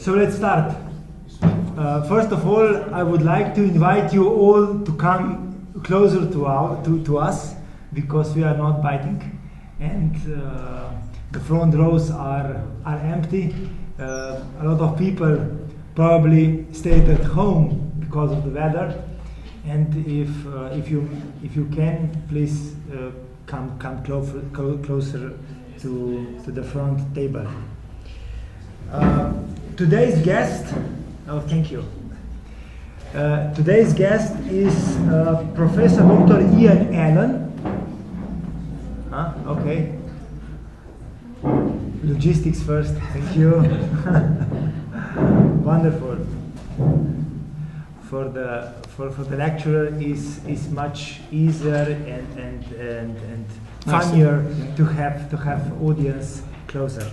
So let's start. First of all, I would like to invite you all to come closer to us, because we are not biting, and the front rows are empty. A lot of people probably stayed at home because of the weather, and if you can, please come closer to the front table. Today's guest, thank you. Today's guest is Professor Dr. Iain Allan. Okay. Logistics first, thank you. Wonderful. For the lecturer is much easier and funnier to have audience closer.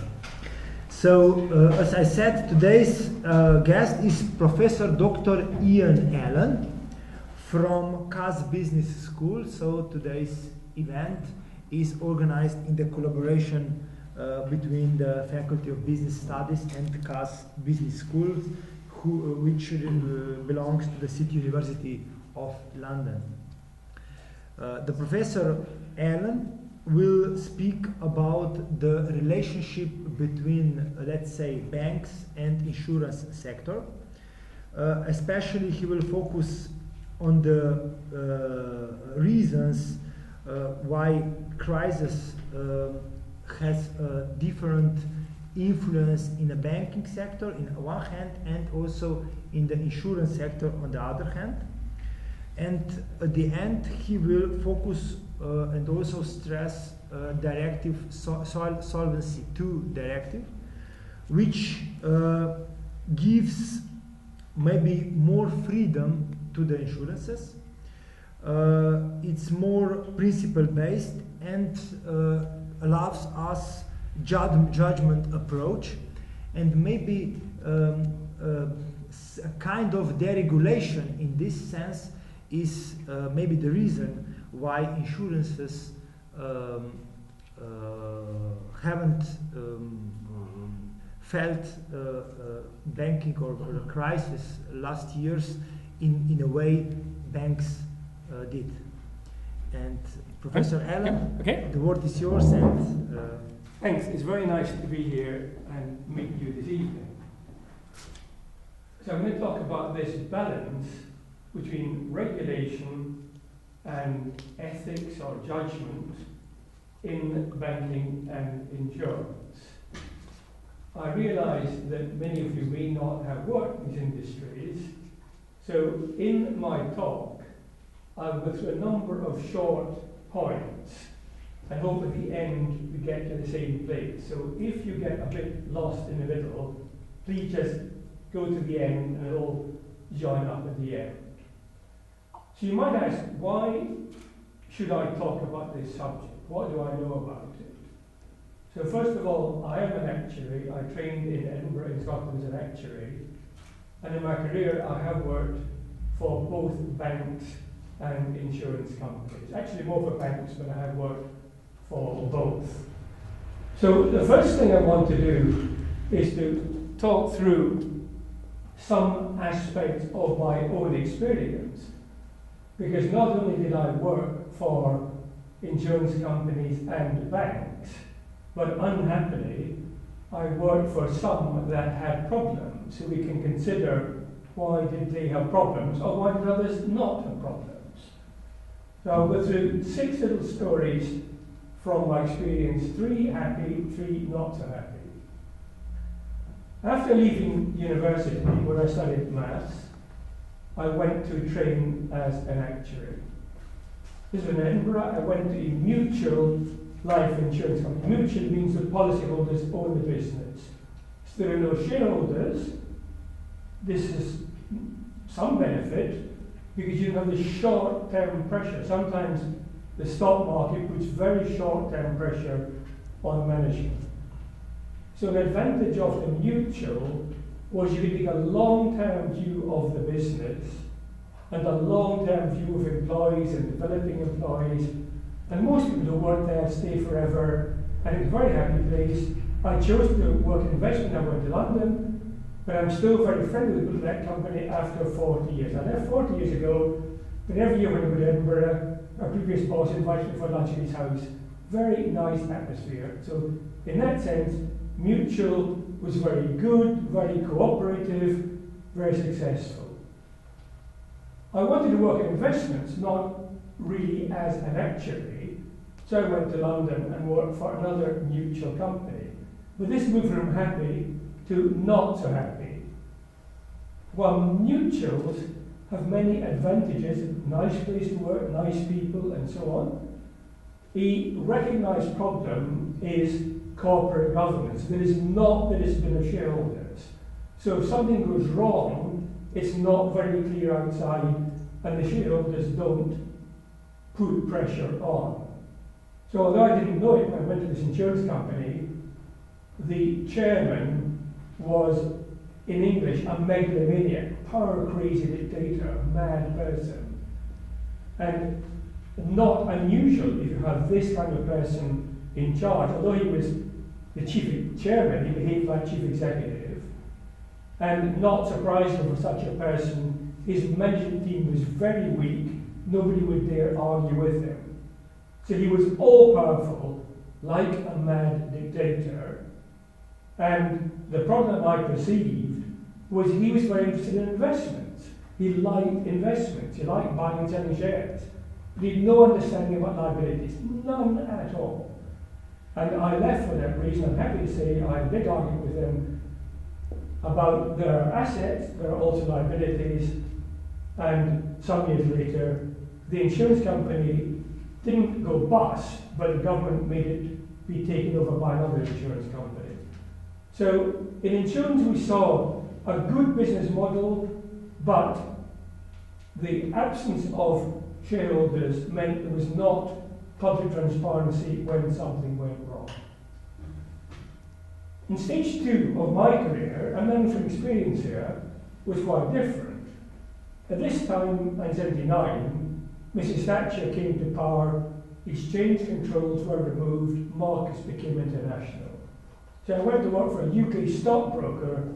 So, as I said, today's guest is Professor Dr. Iain Allan from Cass Business School. So today's event is organized in the collaboration between the Faculty of Business Studies and Cass Business School, which belongs to the City University of London. The Professor Allan will speak about the relationship between, let's say, banks and insurance sector. Especially, he will focus on the reasons why crisis has a different influence in the banking sector on the one hand, and also in the insurance sector on the other hand. And at the end, he will focus and also stress directive Solvency II directive, which gives maybe more freedom to the insurances. It's more principle based and allows us judgment approach, and maybe a kind of deregulation in this sense is maybe the reason why insurances haven't felt banking or crisis last years in a way banks did. And Professor Allan, okay. The word is yours. And thanks. It's very nice to be here and meet you this evening. So I'm going to talk about this balance between regulation and ethics or judgment in banking and insurance. I realise that many of you may not have worked in these industries, so in my talk I'll go through a number of short points and hope at the end we get to the same place. So if you get a bit lost in the middle, please just go to the end and it'll join up at the end. So you might ask, why should I talk about this subject? What do I know about it? So first of all, I am an actuary. I trained in Edinburgh in Scotland as an actuary. And in my career, I have worked for both banks and insurance companies. Actually more for banks, but I have worked for both. So the first thing I want to do is to talk through some aspects of my own experience. Because not only did I work for insurance companies and banks, but unhappily, I worked for some that had problems. So we can consider, why did they have problems, or why did others not have problems? So I'll go through 6 little stories from my experience, 3 happy, 3 not so happy. After leaving university, where I studied maths, I went to train as an actuary. This was in Edinburgh. I went to a mutual life insurance company. Mutual means the policyholders own the business. So there are no shareholders. This is some benefit because you have the short-term pressure. Sometimes the stock market puts very short-term pressure on management. So an advantage of the mutual was you could take a long-term view of the business and a long-term view of employees and developing employees. And most people who work there stay forever, and it's a very happy place. I chose to work in investment. I went to London, but I'm still very friendly with that company after 40 years. I left 40 years ago, but every year when I go to Edinburgh, our previous boss invited me for lunch at his house. Very nice atmosphere. So in that sense, Mutual was very good, very cooperative, very successful. I wanted to work in investments, not really as an actuary, so I went to London and worked for another mutual company. But this moved from happy to not so happy. While mutuals have many advantages, nice place to work, nice people, and so on, a recognised problem is corporate governance. There is not the discipline of shareholders. So if something goes wrong, it's not very clear outside, and the shareholders don't put pressure on. So although I didn't know it when I went to this insurance company, the chairman was, in English, a megalomaniac, power-crazy dictator, a mad person. And not unusual if you have this kind of person in charge. Although he was the chief chairman, he behaved like chief executive. And not surprising for such a person, his management team was very weak. Nobody would dare argue with him. So he was all-powerful, like a mad dictator. And the problem I perceived was he was very interested in investments. He liked investments. He liked buying and selling shares. But he had no understanding about liabilities. None at all. And I left for that reason. I'm happy to say I had a big argument with him about there are assets, there are also liabilities, and some years later, the insurance company didn't go bust, but the government made it be taken over by another insurance company. So in insurance we saw a good business model, but the absence of shareholders meant there was not public transparency when something went wrong. In stage 2 of my career, and then from experience here, was quite different. At this time, in 79, Mrs. Thatcher came to power, exchange controls were removed, markets became international. So I went to work for a UK stockbroker.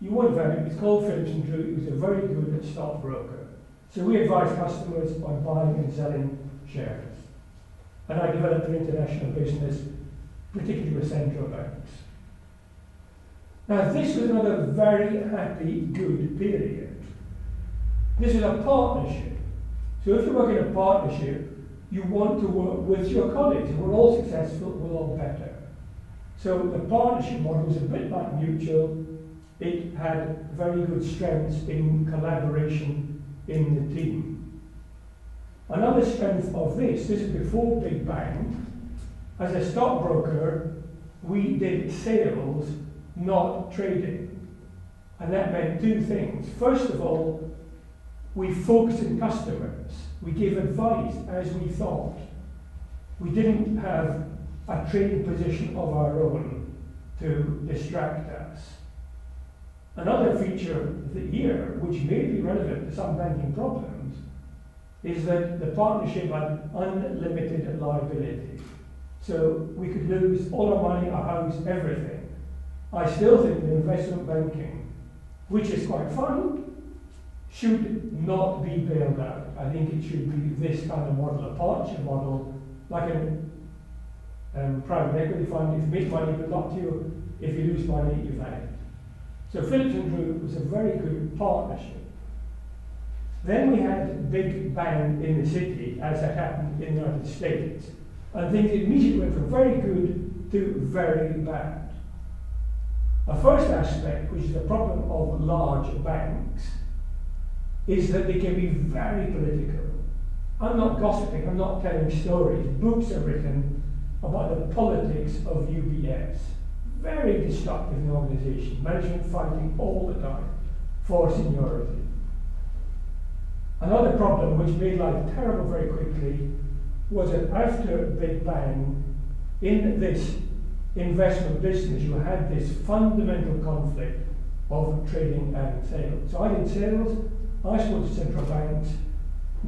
You won't have heard it, it's called Phillips & Drew. It was a very good stockbroker. So we advised customers on buying and selling shares. And I developed an international business, particularly with central banks. Now this was another very happy, good period. This is a partnership. So if you work in a partnership, you want to work with your colleagues. If we're all successful, we're all better. So the partnership model was a bit like mutual. It had very good strengths in collaboration in the team. Another strength of this is before Big Bang. As a stockbroker, we did sales, not trading. And that meant two things. First of all, we focused on customers. We gave advice as we thought. We didn't have a trading position of our own to distract us. Another feature of the year, which may be relevant to some banking problems, is that the partnership had unlimited liability. So we could lose all our money, our house, everything. I still think that investment banking, which is quite fun, should not be bailed out. I think it should be this kind of model, a partnership model, like a private equity fund. If you make money, good luck to you. If you lose money, you've had it. So Phillips & Drew was a very good partnership. Then we had Big Bang in the city, as that happened in the United States. And things immediately went from very good to very bad. A first aspect, which is the problem of large banks, is that they can be very political. I'm not gossiping, I'm not telling stories. Books are written about the politics of UBS. Very destructive in the organisation, management fighting all the time for seniority. Another problem which made life terrible very quickly was that after Big Bang, in this investment business, you had this fundamental conflict of trading and sales. So I did sales, I spoke to central banks.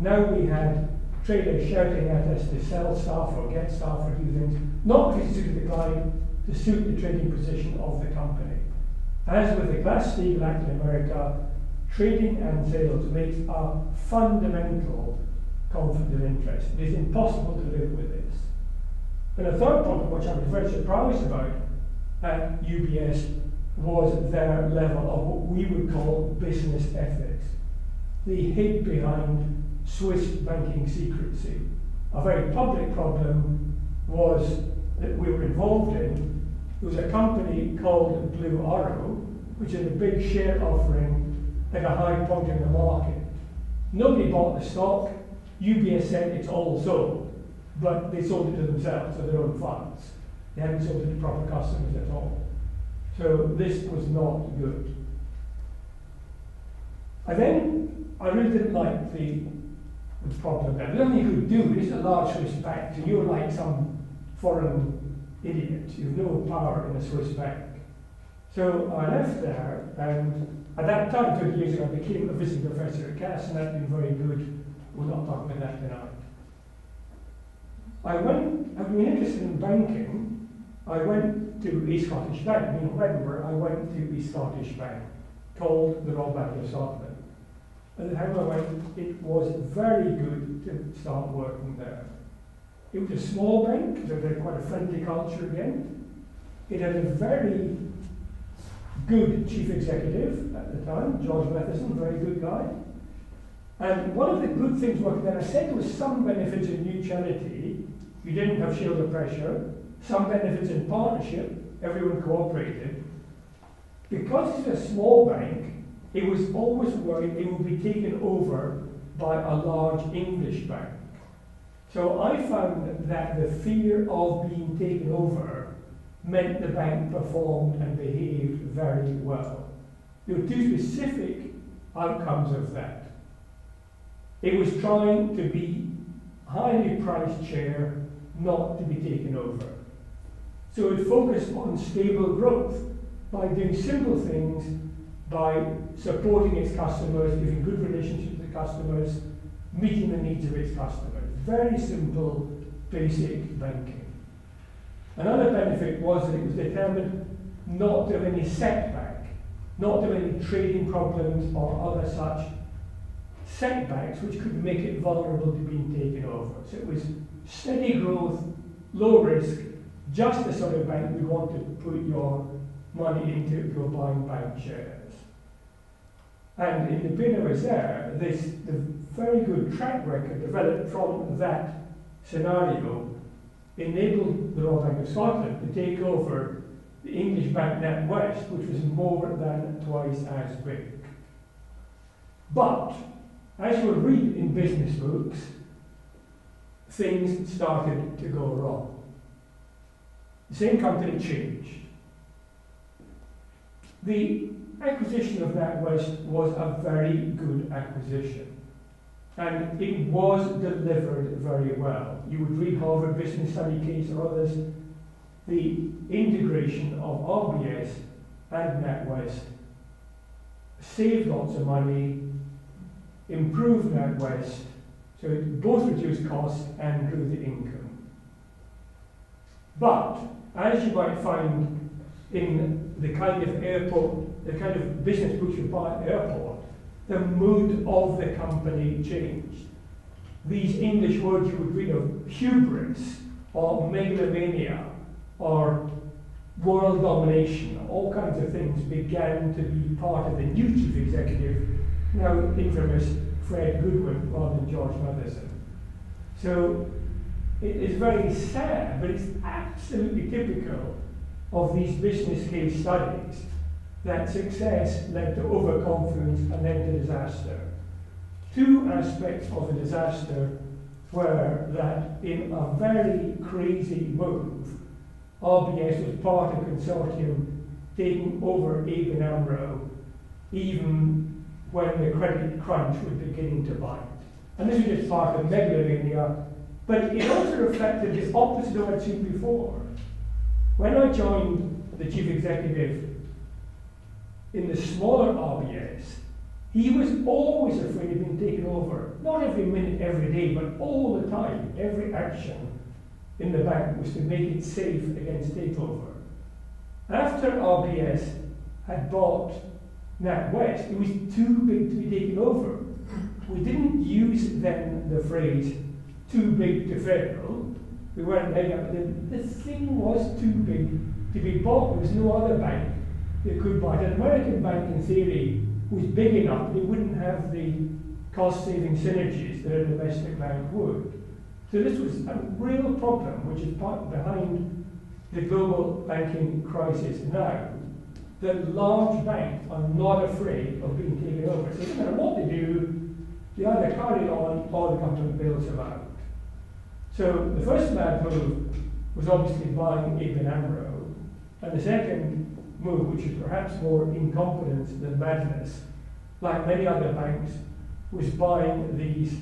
Now we had traders shouting at us to sell stuff or get stuff or do things, not because it suited the client, to suit the trading position of the company. As with the Glass-Steagall Latin America, trading and sales makes a fundamental conflict of interest. It is impossible to live with this. And a third point, which I was very surprised about at UBS, was their level of what we would call business ethics. They hid behind Swiss banking secrecy. A very public problem was that we were involved in. There was a company called Blue Arrow, which had a big share offering at a high point in the market. Nobody bought the stock. UBS said it's all sold, but they sold it to themselves, to their own funds. They hadn't sold it to proper customers at all. So this was not good. I really didn't like the problem there. There's nothing you could do. This is a large Swiss bank, so you're like some foreign idiot. You have no power in a Swiss bank. So I left there, and at that time, 20 years ago, I became a visiting professor at Cass, and that's been very good. We'll not talk about that tonight. I've been interested in banking. I went to East Scottish Bank. In Edinburgh, I went to East Scottish Bank, called the Royal Bank of Scotland. At the time I went, it was very good to start working there. It was a small bank, so it had quite a friendly culture again. It had a very good chief executive at the time, George Matheson, very good guy. And one of the good things working there, I said there was some benefits in mutuality. You didn't have shareholder pressure. Some benefits in partnership. Everyone cooperated. Because it's a small bank, it was always worried it would be taken over by a large English bank. So I found that the fear of being taken over meant the bank performed and behaved very well. There were two specific outcomes of that. It was trying to be highly priced share, not to be taken over. So it focused on stable growth by doing simple things, by supporting its customers, giving good relationships with customers, meeting the needs of its customers. Very simple, basic banking. Another benefit was that it was determined not to have any setback, not to have any trading problems or other such setbacks which could make it vulnerable to being taken over. So it was steady growth, low risk, just the sort of bank you want to put your money into if you're buying bank shares. And in the period I was there, the very good track record developed from that scenario enabled the Royal Bank of Scotland to take over the English bank NatWest, which was more than twice as big. But, as you'll read in business books, things started to go wrong. The same company changed. The acquisition of NatWest was a very good acquisition. And it was delivered very well. You would read Harvard Business Study case or others. The integration of RBS and NatWest saved lots of money, improved NatWest, so it both reduced costs and grew the income. But, as you might find in the kind of airport, the kind of business books you buy at the airport, the mood of the company changed. These English words you would read of hubris, or megalomania, or world domination, all kinds of things began to be part of the new chief executive, now infamous Fred Goodwin rather than George Matheson. So it is very sad, but it's absolutely typical of these business case studies that success led to overconfidence and then to disaster. Two aspects of a disaster were that in a very crazy move, RBS was part of a consortium taking over ABN AMRO, even when the credit crunch was beginning to bite. And this was just part of megalomania, but it also reflected the opposite of what I'd seen before. When I joined the chief executive in the smaller RBS, he was always afraid of being taken over. Not every minute, every day, but all the time. Every action in the bank was to make it safe against takeover. After RBS had bought NatWest, it was too big to be taken over. We didn't use then the phrase too big to fail. We weren't there yet, but the thing was too big to be bought. There was no other bank that could buy it. An American bank, in theory, was big enough, but it wouldn't have the cost-saving synergies that a domestic bank would. So this was a real problem, which is part behind the global banking crisis now, that large banks are not afraid of being taken over. So no matter what they do, they either carry on or the government bails them out. So the first mad move was obviously buying ABN AMRO, and the second move, which is perhaps more incompetence than madness, like many other banks, was buying these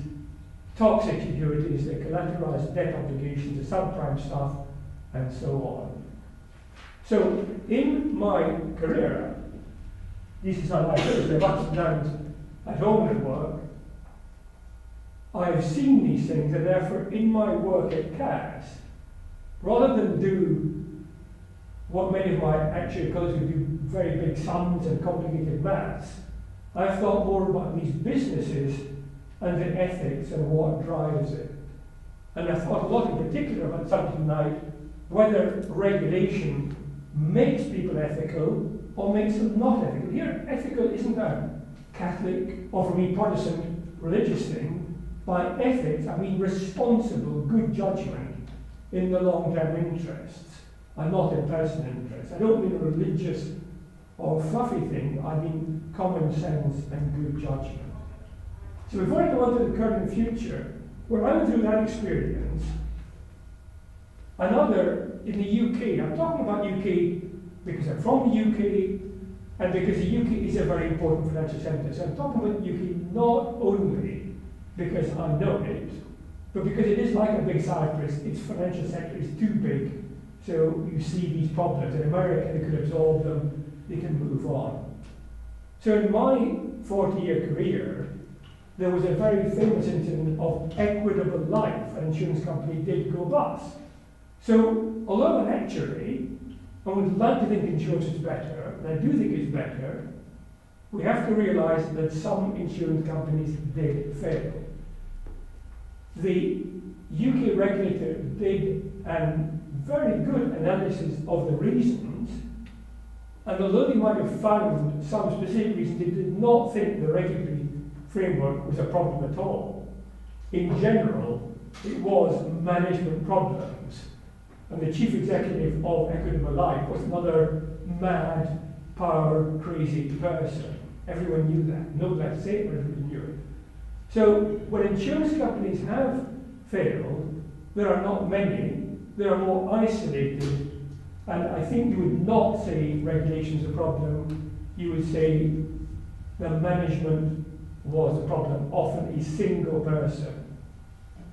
toxic securities that collateralized debt obligations, the subprime stuff, and so on. So in my career, this is how I do it, there are ups and downs at home and at work. I have seen these things, and therefore in my work at CAS, rather than do what many of my actuary colleagues would do, very big sums and complicated maths, I've thought more about these businesses and the ethics and what drives it. And I've thought a lot in particular about something like whether regulation makes people ethical or makes them not ethical. Here, ethical isn't a Catholic or, for me, Protestant religious thing. By ethics, I mean responsible, good judgment in the long-term interests and not in personal interests. I don't mean a religious or fluffy thing, I mean common sense and good judgment. So before I go on to the current and future, when I went through that experience, another in the UK, I'm talking about UK because I'm from the UK and because the UK is a very important financial centre. So I'm talking about the UK not only because I know it, but because it is like a big Cyprus, its financial sector is too big, so you see these problems. In America, they could absorb them, they can move on. So in my 40-year career, there was a very famous incident of Equitable Life, an insurance company did go bust. So, although I'm an actuary, I would like to think insurance is better, and I do think it's better, we have to realise that some insurance companies did fail. The UK regulator did a very good analysis of the reasons, and although they might have found some specific reasons, they did not think the regulatory framework was a problem at all. In general, it was management problems. And the chief executive of Equitable Life was another mad, power, crazy person. Everyone knew that. Nobody had to say it, but everybody knew it. So when insurance companies have failed, there are not many. They are more isolated. And I think you would not say regulation is a problem. You would say the management was a problem, often a single person.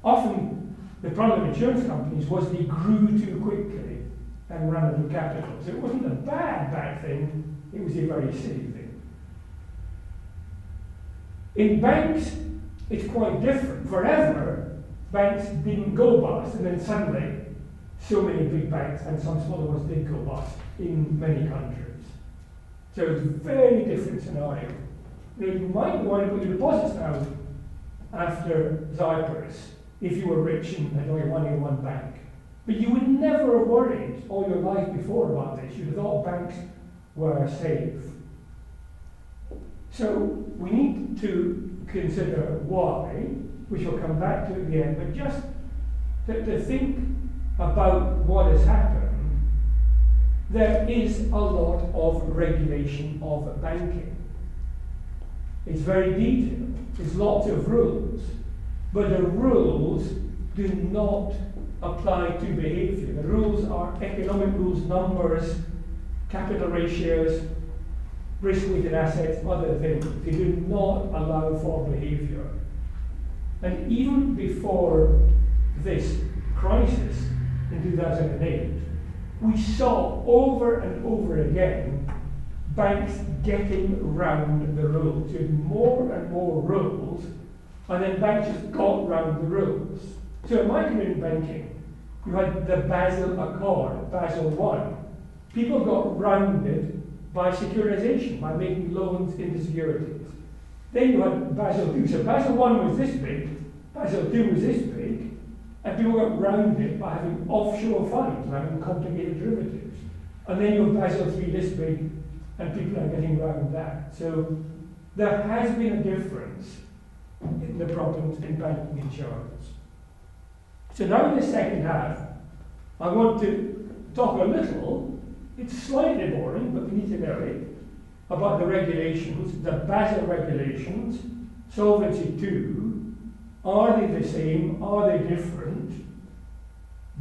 Often the problem of insurance companies was they grew too quickly and ran out of capital. So it wasn't a bad thing, it was a very silly thing. In banks, it's quite different. Forever, banks didn't go bust, and then suddenly, so many big banks and some smaller ones did go bust in many countries. So it's a very different scenario. Now, you might want to put your deposits out after Cyprus if you were rich and had only money in one bank. But you would never have worried all your life before about this. You'd have thought banks were safe. So we need to consider why, which we'll come back to at the end, but just to think about what has happened. There is a lot of regulation of banking. It's very detailed. There's lots of rules. But the rules do not apply to behavior. The rules are economic rules, numbers, capital ratios, risk-weighted assets, other things. They do not allow for behavior. And even before this crisis in 2008, we saw over and over again banks getting round the rules. You had more and more rules, and then banks just got round the rules. So in my career in banking, you had the Basel Accord, Basel I. People got round it by securitization, by making loans into securities. Then you had Basel II. So Basel I was this big, Basel II was this big, and people got round it by having offshore funds and having complicated derivatives. And then you have Basel III this big, and people are getting around that. So there has been a difference in the problems in banking insurance. So now in the second half, I want to talk a little, it's slightly boring, but we need to know it, about the regulations, the Basel regulations, Solvency II. Are they the same? Are they different?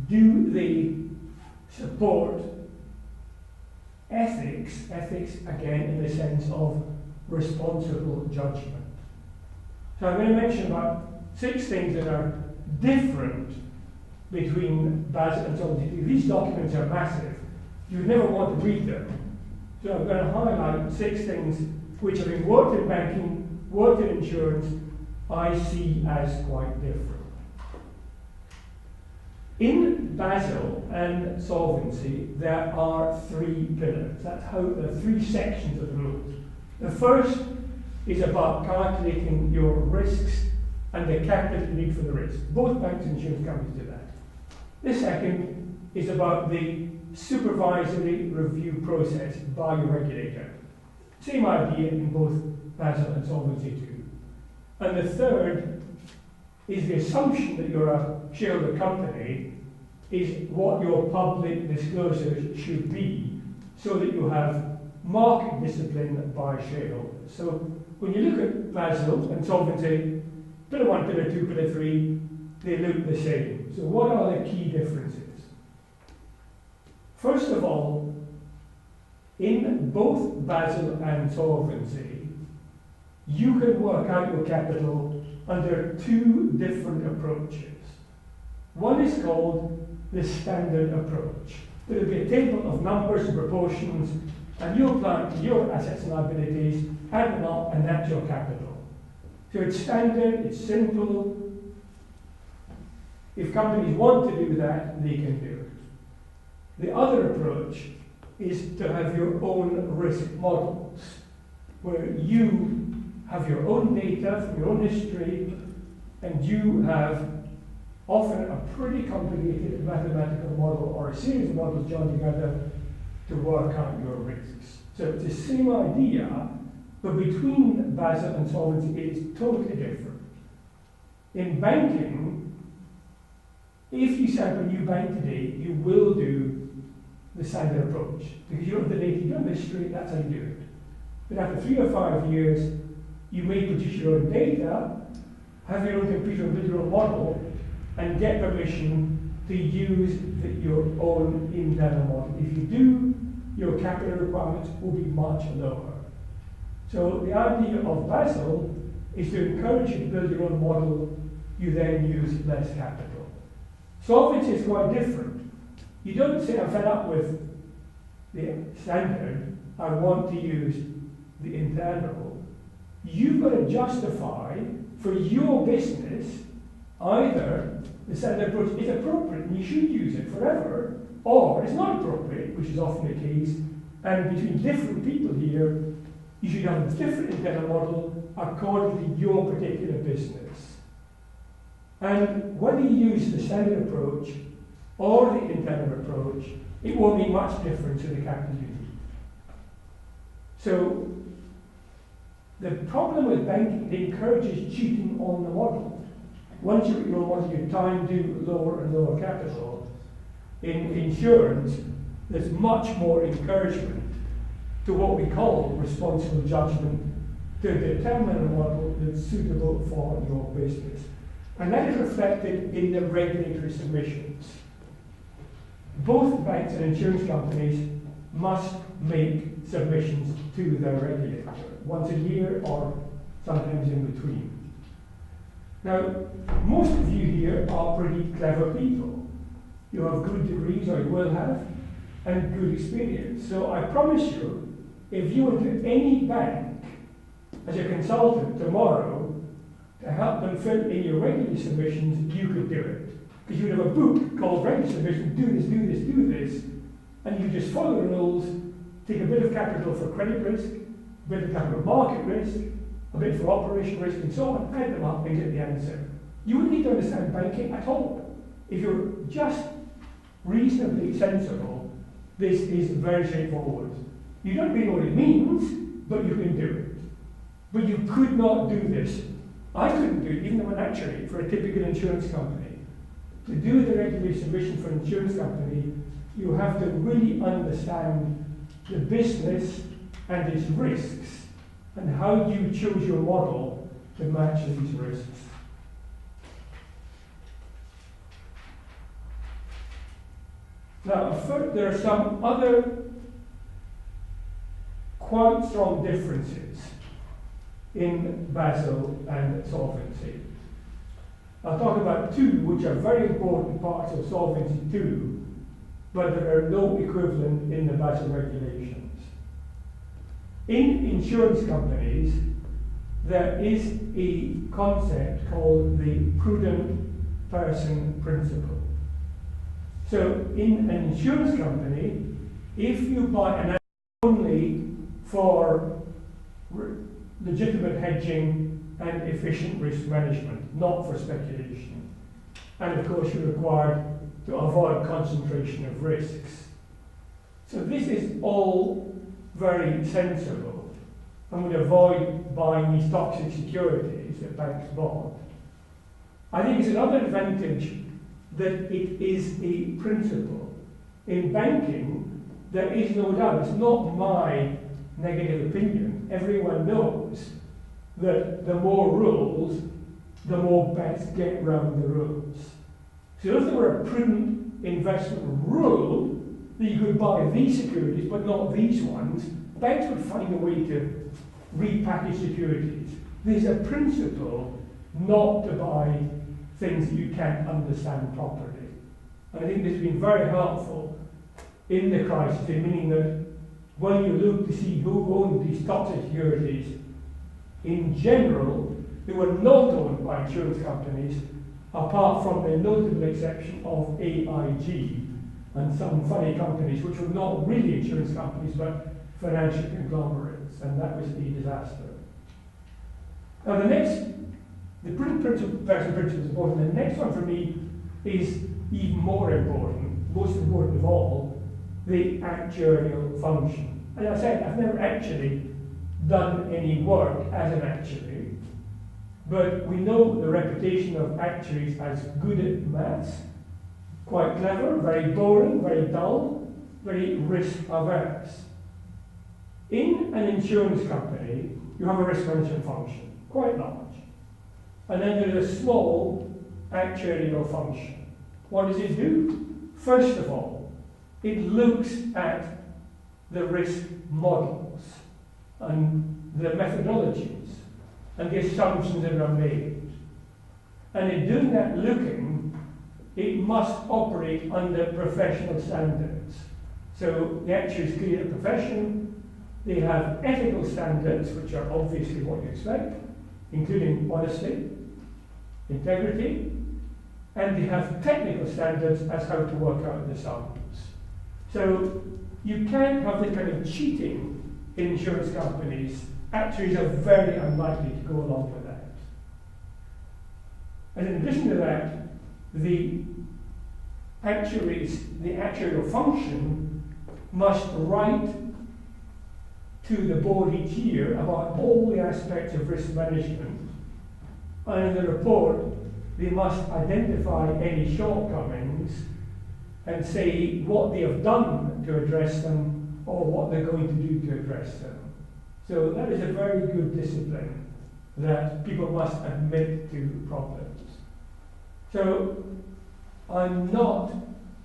Do they support ethics? Ethics, again, in the sense of responsible judgment. So I'm going to mention about 6 things that are different between Basel and Solvency II. These documents are massive. You would never want to read them. So I'm going to highlight 6 things which, having worked in banking, worked in insurance, I see as quite different. In Basel and solvency, there are 3 pillars. That's how there are 3 sections of the rules. The first is about calculating your risks and the capital you need for the risk. Both banks and insurance companies do that. The second is about the supervisory review process by your regulator. Same idea in both Basel and Solvency II. And the third is the assumption that you're a shareholder company is what your public disclosures should be so that you have market discipline by shareholders. So when you look at Basel and Solvency, Pillar 1, Pillar 2, Pillar 3, they look the same. So what are the key differences? First of all, in both Basel and Solvency, you can work out your capital under 2 different approaches. One is called the standard approach. There will be a table of numbers and proportions, and you apply to your assets and liabilities, add them up, and that's your capital. So it's standard, it's simple. If companies want to do that, they can do it. The other approach is to have your own risk models, where you have your own data from your own history, and you have often a pretty complicated mathematical model or a series of models joined together to work out your risks. So it's the same idea, but between Basel and Solvency it is totally different. In banking, if you set up a new bank today, you will do the standard approach, because you have the data, you have the history, that's how you do it. But after 3 or 5 years, you may produce your own data, have your own computer, build your own model, and get permission to use your own internal model. If you do, your capital requirements will be much lower. So the idea of Basel is to encourage you to build your own model, you then use less capital. Solvency is quite different. You don't say, I'm fed up with the standard, I want to use the internal. You've got to justify for your business either the standard approach is appropriate and you should use it forever, or it's not appropriate, which is often the case, and between different people here, you should have a different internal model according to your particular business. And whether you use the standard approach or the internal approach, it won't make much difference to the capital you need. So the problem with banking, it encourages cheating on the model. Once you want your time to lower and lower capital, in insurance, there's much more encouragement to what we call responsible judgment to determine a model that's suitable for your business. And that is reflected in the regulatory submissions. Both banks and insurance companies must make submissions to their regulator, once a year or sometimes in between. Now, most of you here are pretty clever people. You have good degrees, or you will have, and good experience. So I promise you, if you went to any bank as a consultant tomorrow to help them fill in your regulatory submissions, you could do it. Because you would have a book called regulatory submissions, do this, do this, do this, and you just follow the rules, take a bit of capital for credit risk, a bit of capital market risk, a bit for operation risk, and so on, add them up and get the answer. You wouldn't need to understand banking at all. If you're just reasonably sensible, this is very straightforward. You don't really know what it means, but you can do it. But you could not do this. I couldn't do it, even though I'm an actuary for a typical insurance company. To do the regulatory submission for an insurance company, you have to really understand the business and its risks, and how do you choose your model to match these risks. Now, there are some other quite strong differences in Basel and solvency. I'll talk about two which are very important parts of Solvency II, but there are no equivalent in the Basel regulations. In insurance companies, there is a concept called the prudent person principle. So in an insurance company, if you buy an asset only for legitimate hedging and efficient risk management, not for speculation, and of course you're required to avoid concentration of risks. So this is all very sensible, and would avoid buying these toxic securities that banks bought. I think it's another advantage that it is a principle. In banking, there is no doubt, it's not my negative opinion. Everyone knows that the more rules, the more banks get around the rules. So if there were a prudent investment rule that you could buy these securities but not these ones, banks would find a way to repackage securities. There's a principle not to buy things that you can't understand properly. And I think this has been very helpful in the crisis, meaning that when you look to see who owned these toxic securities, in general, they were not owned by insurance companies, apart from the notable exception of AIG and some funny companies which were not really insurance companies but financial conglomerates, and that was a disaster. Now the prudent person principle is important. The next one for me is even more important, most important of all, the actuarial function. As I said, I've never actually done any work as an actuary, but we know the reputation of actuaries as good at maths, quite clever, very boring, very dull, very risk averse. In an insurance company, you have a risk management function, quite large. And then there's a small actuarial function. What does it do? First of all, it looks at the risk models and the methodologies and the assumptions that are made. And in doing that looking, it must operate under professional standards. So the actuaries create a profession, they have ethical standards, which are obviously what you expect, including honesty, integrity, and they have technical standards as how to work out the sums. So you can't have the kind of cheating in insurance companies. Actuaries are very unlikely to go along with that. And in addition to that, the actuarial function must write to the board each year about all the aspects of risk management, and in the report they must identify any shortcomings and say what they have done to address them or what they're going to do to address them. So that is a very good discipline that people must admit to problems. So I'm not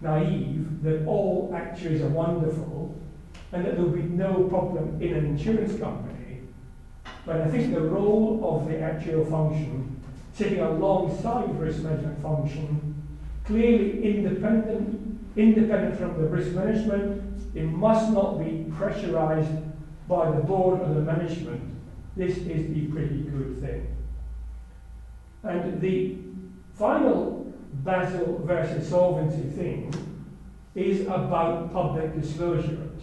naive that all actuaries are wonderful and that there will be no problem in an insurance company, but I think the role of the actuarial function, sitting alongside risk management function, clearly independent from the risk management, it must not be pressurized by the board or the management. This is a pretty good thing. And the final Basel versus solvency thing is about public disclosures.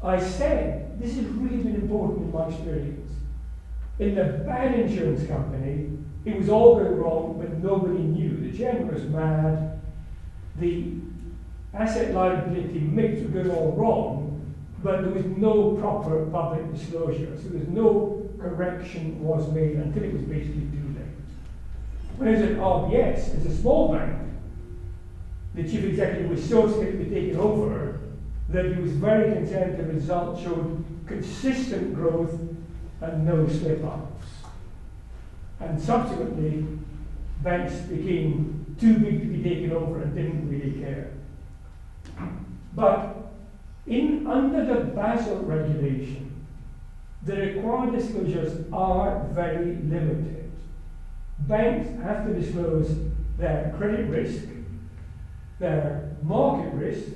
I said, this has really been important in my experience. In the bad insurance company, it was all going wrong, but nobody knew. The chairman was mad, the asset liability mix was going all wrong, but there was no proper public disclosure. So there's no correction was made until it was basically too late. When I was at RBS, as a small bank, the chief executive was so scared to be taken over that he was very concerned the results showed consistent growth and no slip-ups. And subsequently, banks became too big to be taken over and didn't really care. But under the Basel regulation, the required disclosures are very limited. Banks have to disclose their credit risk, their market risk,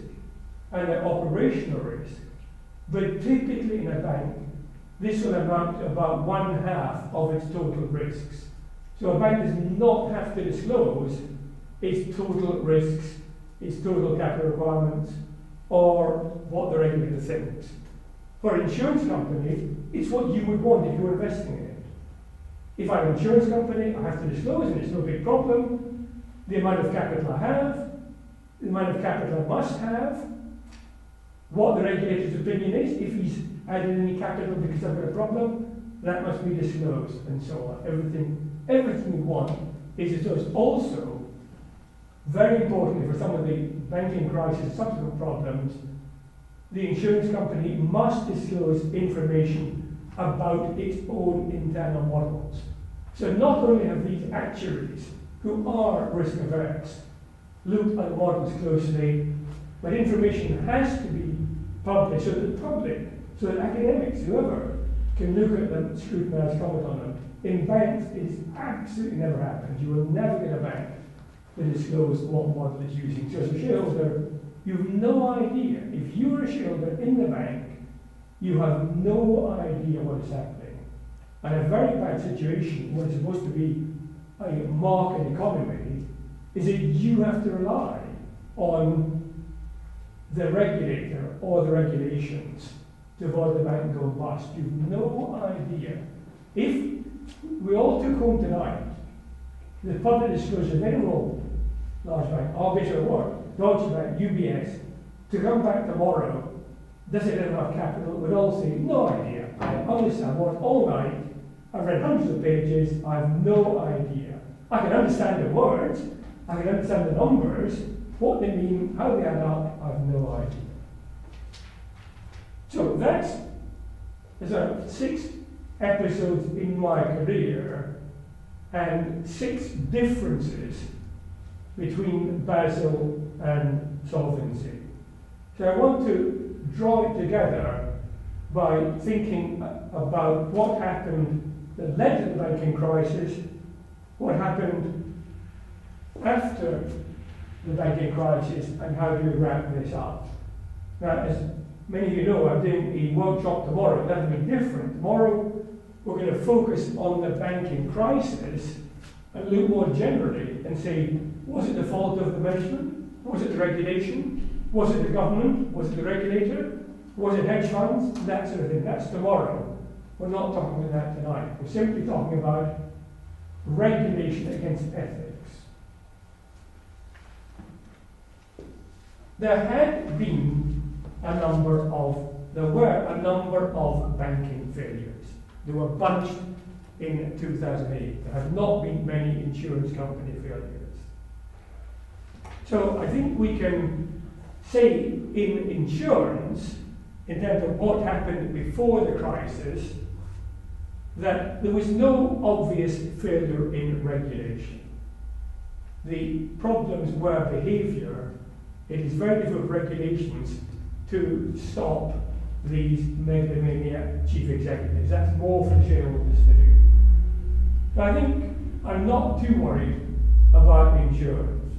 and their operational risk. But typically in a bank, this will amount to about 1/2 of its total risks. So a bank does not have to disclose its total risks, its total capital requirements, or what the regulator thinks. For an insurance company, it's what you would want if you were investing in it. If I'm an insurance company, I have to disclose, and it's no big problem, the amount of capital I have, the amount of capital I must have, what the regulator's opinion is, if he's added any capital because I've got a problem, that must be disclosed, and so on. Everything we want is disclosed. Also, very importantly for some of the banking crisis subsequent problems, the insurance company must disclose information about its own internal models. So not only have these actuaries, who are risk averse, looked at models closely, but information has to be published so that the public, so that academics, whoever, can look at them, scrutinise, comment on them. In banks, it's absolutely never happened. You will never get a bank to disclose what model it's using. So as a shareholder, you have no idea. If you're a shareholder in the bank, you have no idea what is happening. And a very bad situation, when it's supposed to be a market economy, is that you have to rely on the regulator or the regulations to avoid the bank going bust. You have no idea. If we all took home tonight the public disclosure of any large bank, RBS or what, Deutsche Bank, UBS, to come back tomorrow, does it have enough capital? We'd all say, no idea. I understand what all night, I've read hundreds of pages, I have no idea. I can understand the words, I can understand the numbers, what they mean, how they add up, I have no idea. So that's sort of 6 episodes in my career and 6 differences between Basel and solvency. So I want to draw it together by thinking about what happened that led to the banking crisis, what happened after the banking crisis, and how do we wrap this up. Now, as many of you know, I'm doing a workshop tomorrow. That'll be different. Tomorrow, we're going to focus on the banking crisis and look more generally and say, was it the fault of the management? Was it the regulation? Was it the government? Was it the regulator? Was it hedge funds? That sort of thing. That's tomorrow. We're not talking about that tonight. We're simply talking about regulation against ethics. There were a number of banking failures. They were bunched in 2008. There have not been many insurance company failures. So I think we can say in insurance, in terms of what happened before the crisis, that there was no obvious failure in regulation. The problems were behaviour. It is very difficult for regulations to stop these megalomaniac chief executives. That's more for shareholders to do. But I think I'm not too worried about insurance.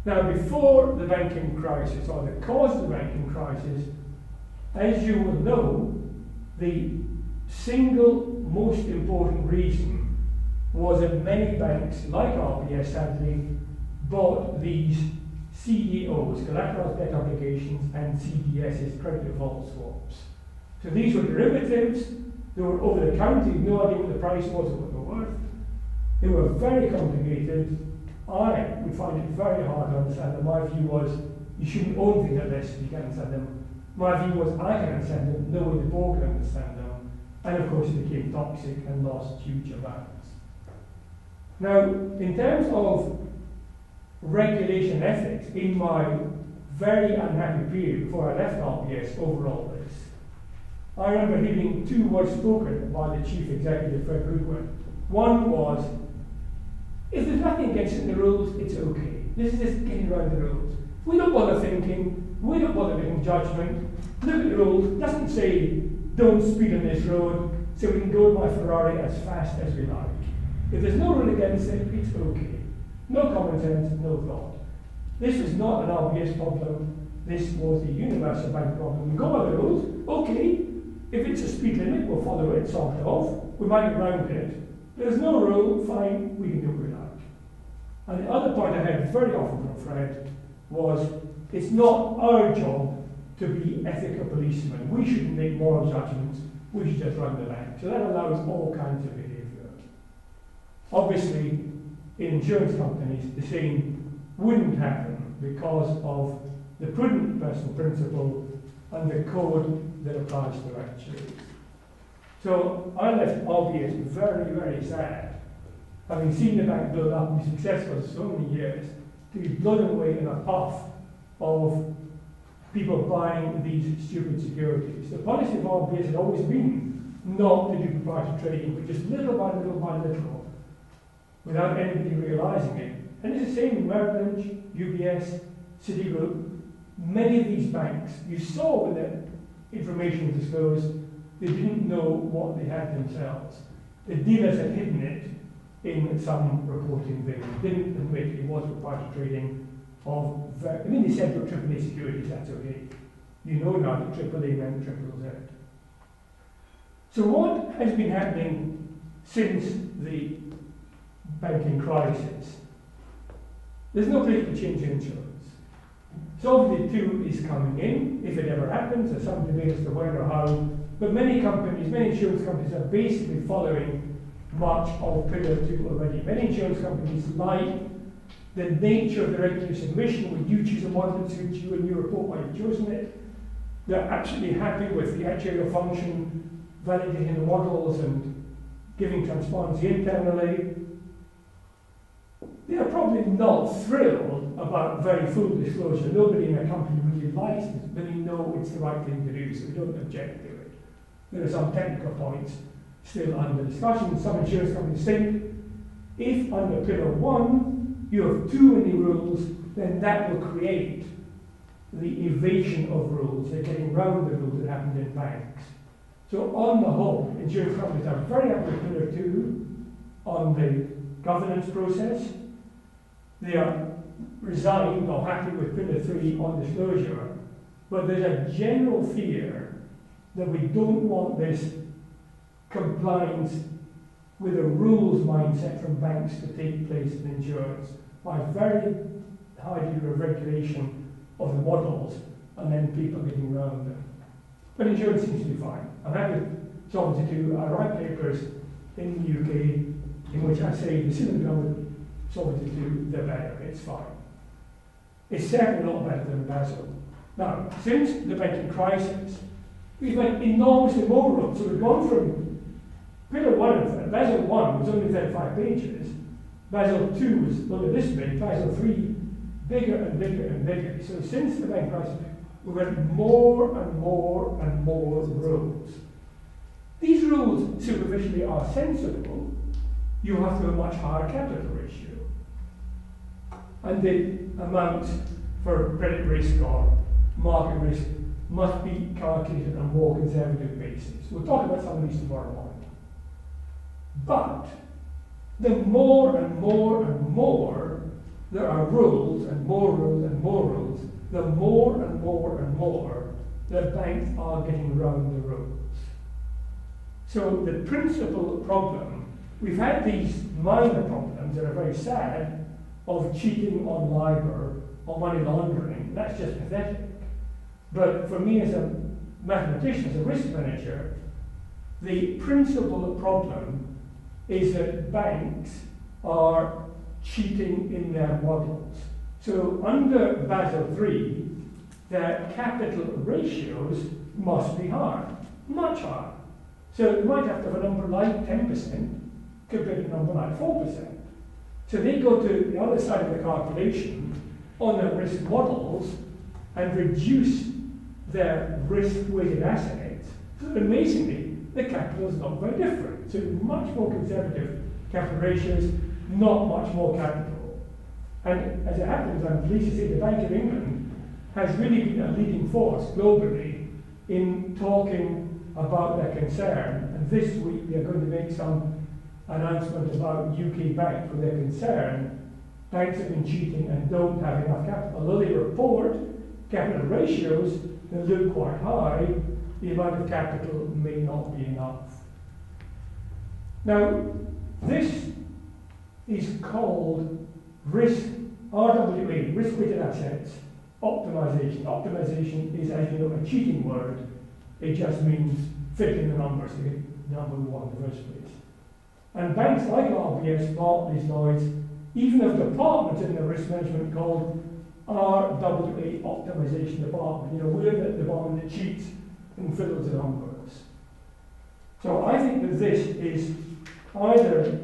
Now, before the banking crisis, or the cause of the banking crisis, as you will know, the single most important reason was that many banks, like RBS sadly, bought these CDOs, collateralized debt obligations, and CDSs, credit default swaps. So these were derivatives. They were over the counter. You had no idea what the price was or what they were worth. They were very complicated. I would find it very hard to understand them. My view was you shouldn't own things like this if you can't understand them. My view was I can understand them, no way the board can understand them. And of course it became toxic and lost huge amounts. Now, in terms of regulation ethics, in my very unhappy period before I left RBS over all this, I remember hearing two words spoken by the chief executive, Fred Goodwin. One was, if there's nothing against it in the rules, it's okay. This is just getting around the rules. We don't bother thinking, we don't bother making judgment. Look at the rules, it doesn't say don't speed on this road, so we can go with my Ferrari as fast as we like. If there's no rule against it, it's okay. No common sense, no thought. This was not an RBS problem, this was a universal bank problem. We go by the rules, okay, if it's a speed limit, we'll follow it, sort it off, we might get around it. There's no rule, fine, we can do what we like. And the other point I heard very often from Fred was, it's not our job to be ethical policemen. We shouldn't make moral judgments, we should just run the bank. So that allows all kinds of behaviour. Obviously, in insurance companies, the same wouldn't happen because of the prudent personal principle and the code that applies to actuaries. So I left RBS very, very sad, having seen the bank build up and be successful for so many years, to be blown away in a puff of people buying these stupid securities. The policy of RBS has always been not to do proprietary trading, but just little by little by little, without anybody realising it. And it's the same in Merrill Lynch, UBS, Citigroup. Many of these banks, you saw when the information was disclosed, they didn't know what they had themselves. The dealers had hidden it in some reporting thing. They didn't admit it was proprietary trading of they said you're AAA securities, that's okay. You know now that AAA meant ZZZ. So what has been happening since the banking crisis? There's no political change in insurance. Solvency II is coming in, if it ever happens. There's some debate as to when or how. But many companies, many insurance companies are basically following much of Pillar 2 already. Many insurance companies like the nature of the regulatory submission. When you choose a model that suits you and you report why you've chosen it, they're absolutely happy with the actuarial function, validating the models and giving transparency internally. They are probably not thrilled about very full disclosure. Nobody in a company really likes it, but they know it's the right thing to do, so they don't object to it. There are some technical points still under discussion. Some insurance companies think if under Pillar 1 you have too many rules, then that will create the evasion of rules. They're getting round the rules that happened in banks. So on the whole, insurance companies are very happy with Pillar 2 on the governance process. They are resigned or happy with Pillar 3 on disclosure, but there's a general fear that we don't want this compliance with a rules mindset from banks to take place in insurance by very high degree of regulation of the models and then people getting around them. But insurance seems to be fine. I'm happy with Solvency II. I write papers in the UK in which I say the sooner we come with Solvency II, the better. It's fine. It's certainly not better than Basel. Now, since the banking crisis, we've had enormously more rules. So we've gone from Pillar 1 and Basel 1 was only 35 pages. Basel 2 was only this big. Basel 3 bigger and bigger and bigger. So since the banking crisis, we've had more and more and more rules. These rules superficially are sensible. You have to have a much higher capital ratio. And the amount for credit risk or market risk must be calculated on a more conservative basis. We'll talk about some of these tomorrow morning. But the more and more and more there are rules and more rules and more rules, the more and more and more the banks are getting around the rules. So the principal problem, we've had these minor problems that are very sad of cheating on LIBOR or money laundering, that's just pathetic. But for me as a mathematician, as a risk manager, the principal problem is that banks are cheating in their models. So under Basel III, their capital ratios must be higher, much higher. So they might have to have a number like 10% compared to a number like 4%. So they go to the other side of the calculation on their risk models and reduce their risk-weighted assets. So amazingly, the capital is not very different. So much more conservative capital ratios, not much more capital. And as it happens, I'm pleased to say the Bank of England has really been a leading force globally in talking about their concern. And this week we are going to make some announcement about UK banks with their concern. Banks have been cheating and don't have enough capital. Although they report capital ratios that look quite high, the amount of capital may not be enough. Now, this is called RWA, risk-weighted assets optimization. Optimization is, as you know, a cheating word. It just means fitting the numbers to get the number we want in the first place. And banks like RBS, Barclays, Lloyds, even have departments in their risk management called RWA optimization department. You know, we're the department that cheats and fiddles the numbers. So I think that this is either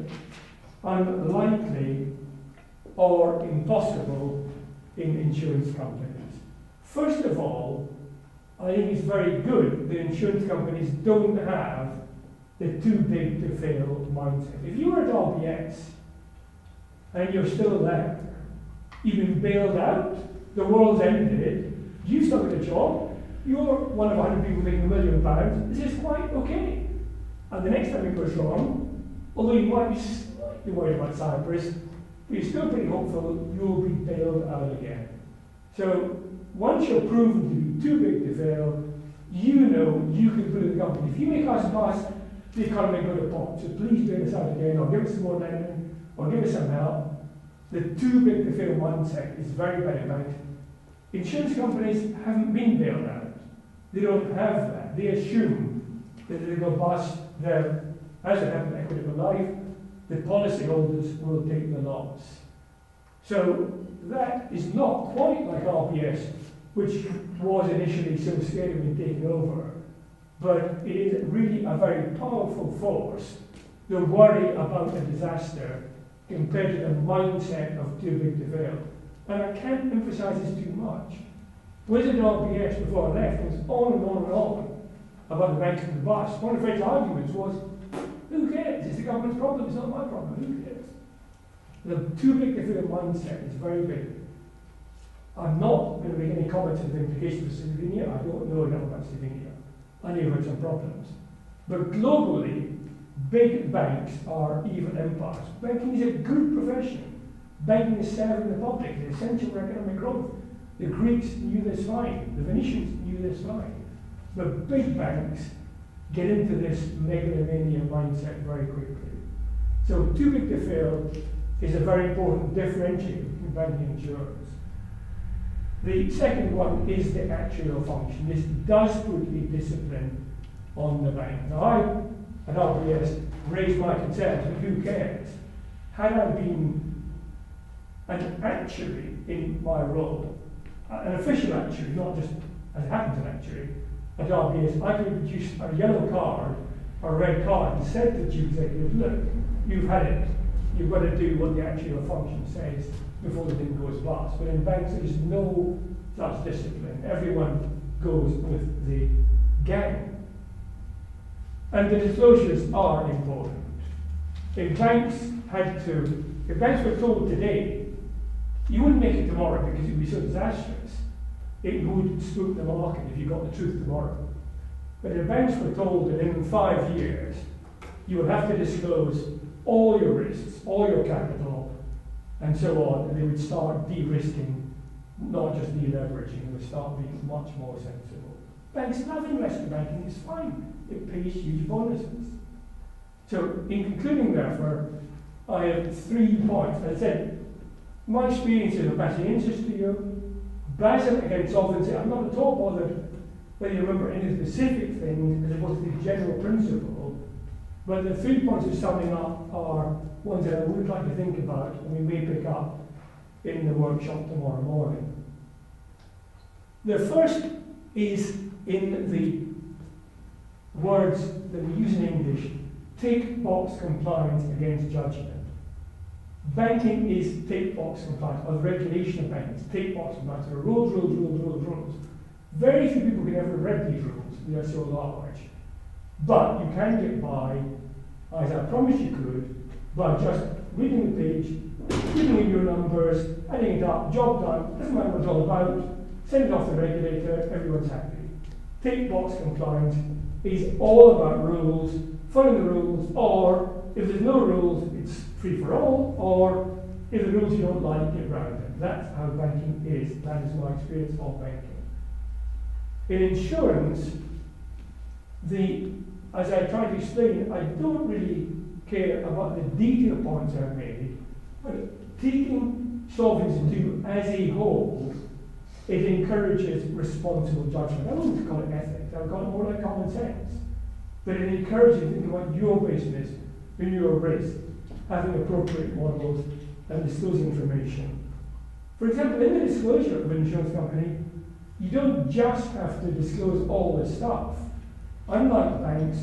unlikely or impossible in insurance companies. First of all, I think it's very good that insurance companies don't have the too big to fail mindset. If you were at RBS and you're still there, you've been bailed out, the world's ended, you still got a job, you're one of 100 people making £1 million, this is quite okay. And the next time it goes wrong, although you might be slightly worried about Cyprus, but you're still pretty hopeful you'll be bailed out again. So once you're proven to be too big to fail, you know you can put the company. If you make us pass the economy go to pot, so please bail us out again, or give us some more lending, or give us some help. The too big to fail mindset is very, very bad. Insurance companies haven't been bailed out. They don't have that. They assume that if they go bust, then, as it happened in Equitable Life, the policyholders will take the loss. So that is not quite like RBS, which was initially so scared of being taken over, but it is really a very powerful force, the worry about a disaster compared to the mindset of too big to fail. And I can't emphasize this too much. Wizard RBS, before I left, was on and on and on about the bank and the bust. One of Fred's arguments was, who cares? It's the government's problem, it's not my problem, who cares? The too big to fail mindset is very big. I'm not going to make any comments on the implications of Slovenia. I don't know enough about Slovenia. I know about some problems. But globally, big banks are evil empires. Banking is a good profession. Banking is serving the public, it's essential for economic growth. The Greeks knew this fine. The Venetians knew this fine. But big banks get into this megalomania mindset very quickly. So too big to fail is a very important differentiator between banking and insurance. The second one is the actuarial function. This does put a discipline on the bank. Now I, at RBS, raised my concerns, but who cares? Had I been an actuary in my role, an official actuary, not just as it happens an actuary, at RBS, I could produce a yellow card or a red card and said to the chief executive, look, you've had it. You've got to do what the actuarial function says before the thing goes bust. But in banks, there is no such discipline. Everyone goes with the gang. And the disclosures are important. If banks were told today, you wouldn't make it tomorrow because it would be so disastrous, it would spook the market if you got the truth tomorrow. But if banks were told that in 5 years, you will have to disclose all your risks, all your capital, and so on, and they would start de-risking, not just de-leveraging, they would start being much more sensible. Banks love investment banking, it's fine. It pays huge bonuses. So in concluding therefore, I have 3 points. As I said, My experience is of passing interest to you. Basel against solvency, I'm not at all bothered whether you remember any specific things as opposed to the general principle, but the 3 points of summing up are ones that I would like to think about and we may pick up in the workshop tomorrow morning. The first is in the words that we use in English, tick box compliance against judgment. Banking is tick box compliance, or the regulation of banking is tick box compliance. There are rules, rules, rules, rules, rules. Very few people can ever read these rules, they are so large. But you can get by, as I promised you could, by just reading the page, giving in your numbers, adding it up, job done, doesn't matter what it's all about, send it off to the regulator, everyone's happy. Tick box compliance is all about rules, following the rules, or if there's no rules, it's free for all, or if the rules you don't like, get around them. That's how banking is. That is my experience of banking. In insurance, as I tried to explain, I don't really care about the detail points I've made, but taking Solvency II as a whole, it encourages responsible judgment. I wouldn't call it ethics, I would call it more like common sense. But it encourages you to think about your business and your risk, having appropriate models and disclosing information. For example, in the disclosure of an insurance company, you don't just have to disclose all this stuff. Unlike banks,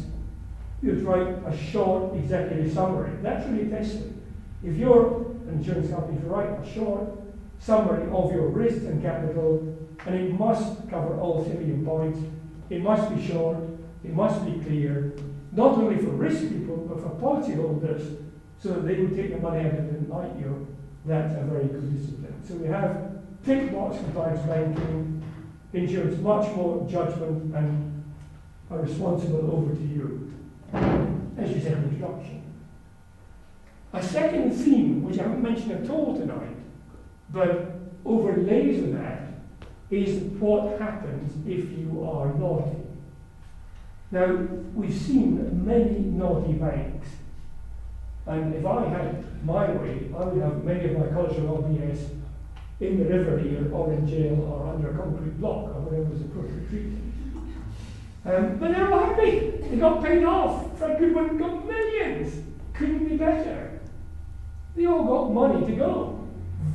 you write a short executive summary. That's really testing. If you're an insurance company, you write a short summary of your risks and capital, and it must cover all salient points. It must be short, it must be clear, not only for risk people, but for policyholders, so that they would take the money out of it and like you. That's a very good discipline. So we have tick box compliance banking, insurance, much more judgment and a responsible over to you, as you said in the introduction. A second theme, which I haven't mentioned at all tonight, but overlays with that, is what happens if you are naughty. Now, we've seen many naughty banks, and if I had my way, I would have many of my cultural LBS in the river here, or in jail, or under a concrete block, or whatever was appropriate treatment. But they're all happy. They got paid off. Fred Goodwin got millions. Couldn't be better. They all got money to go.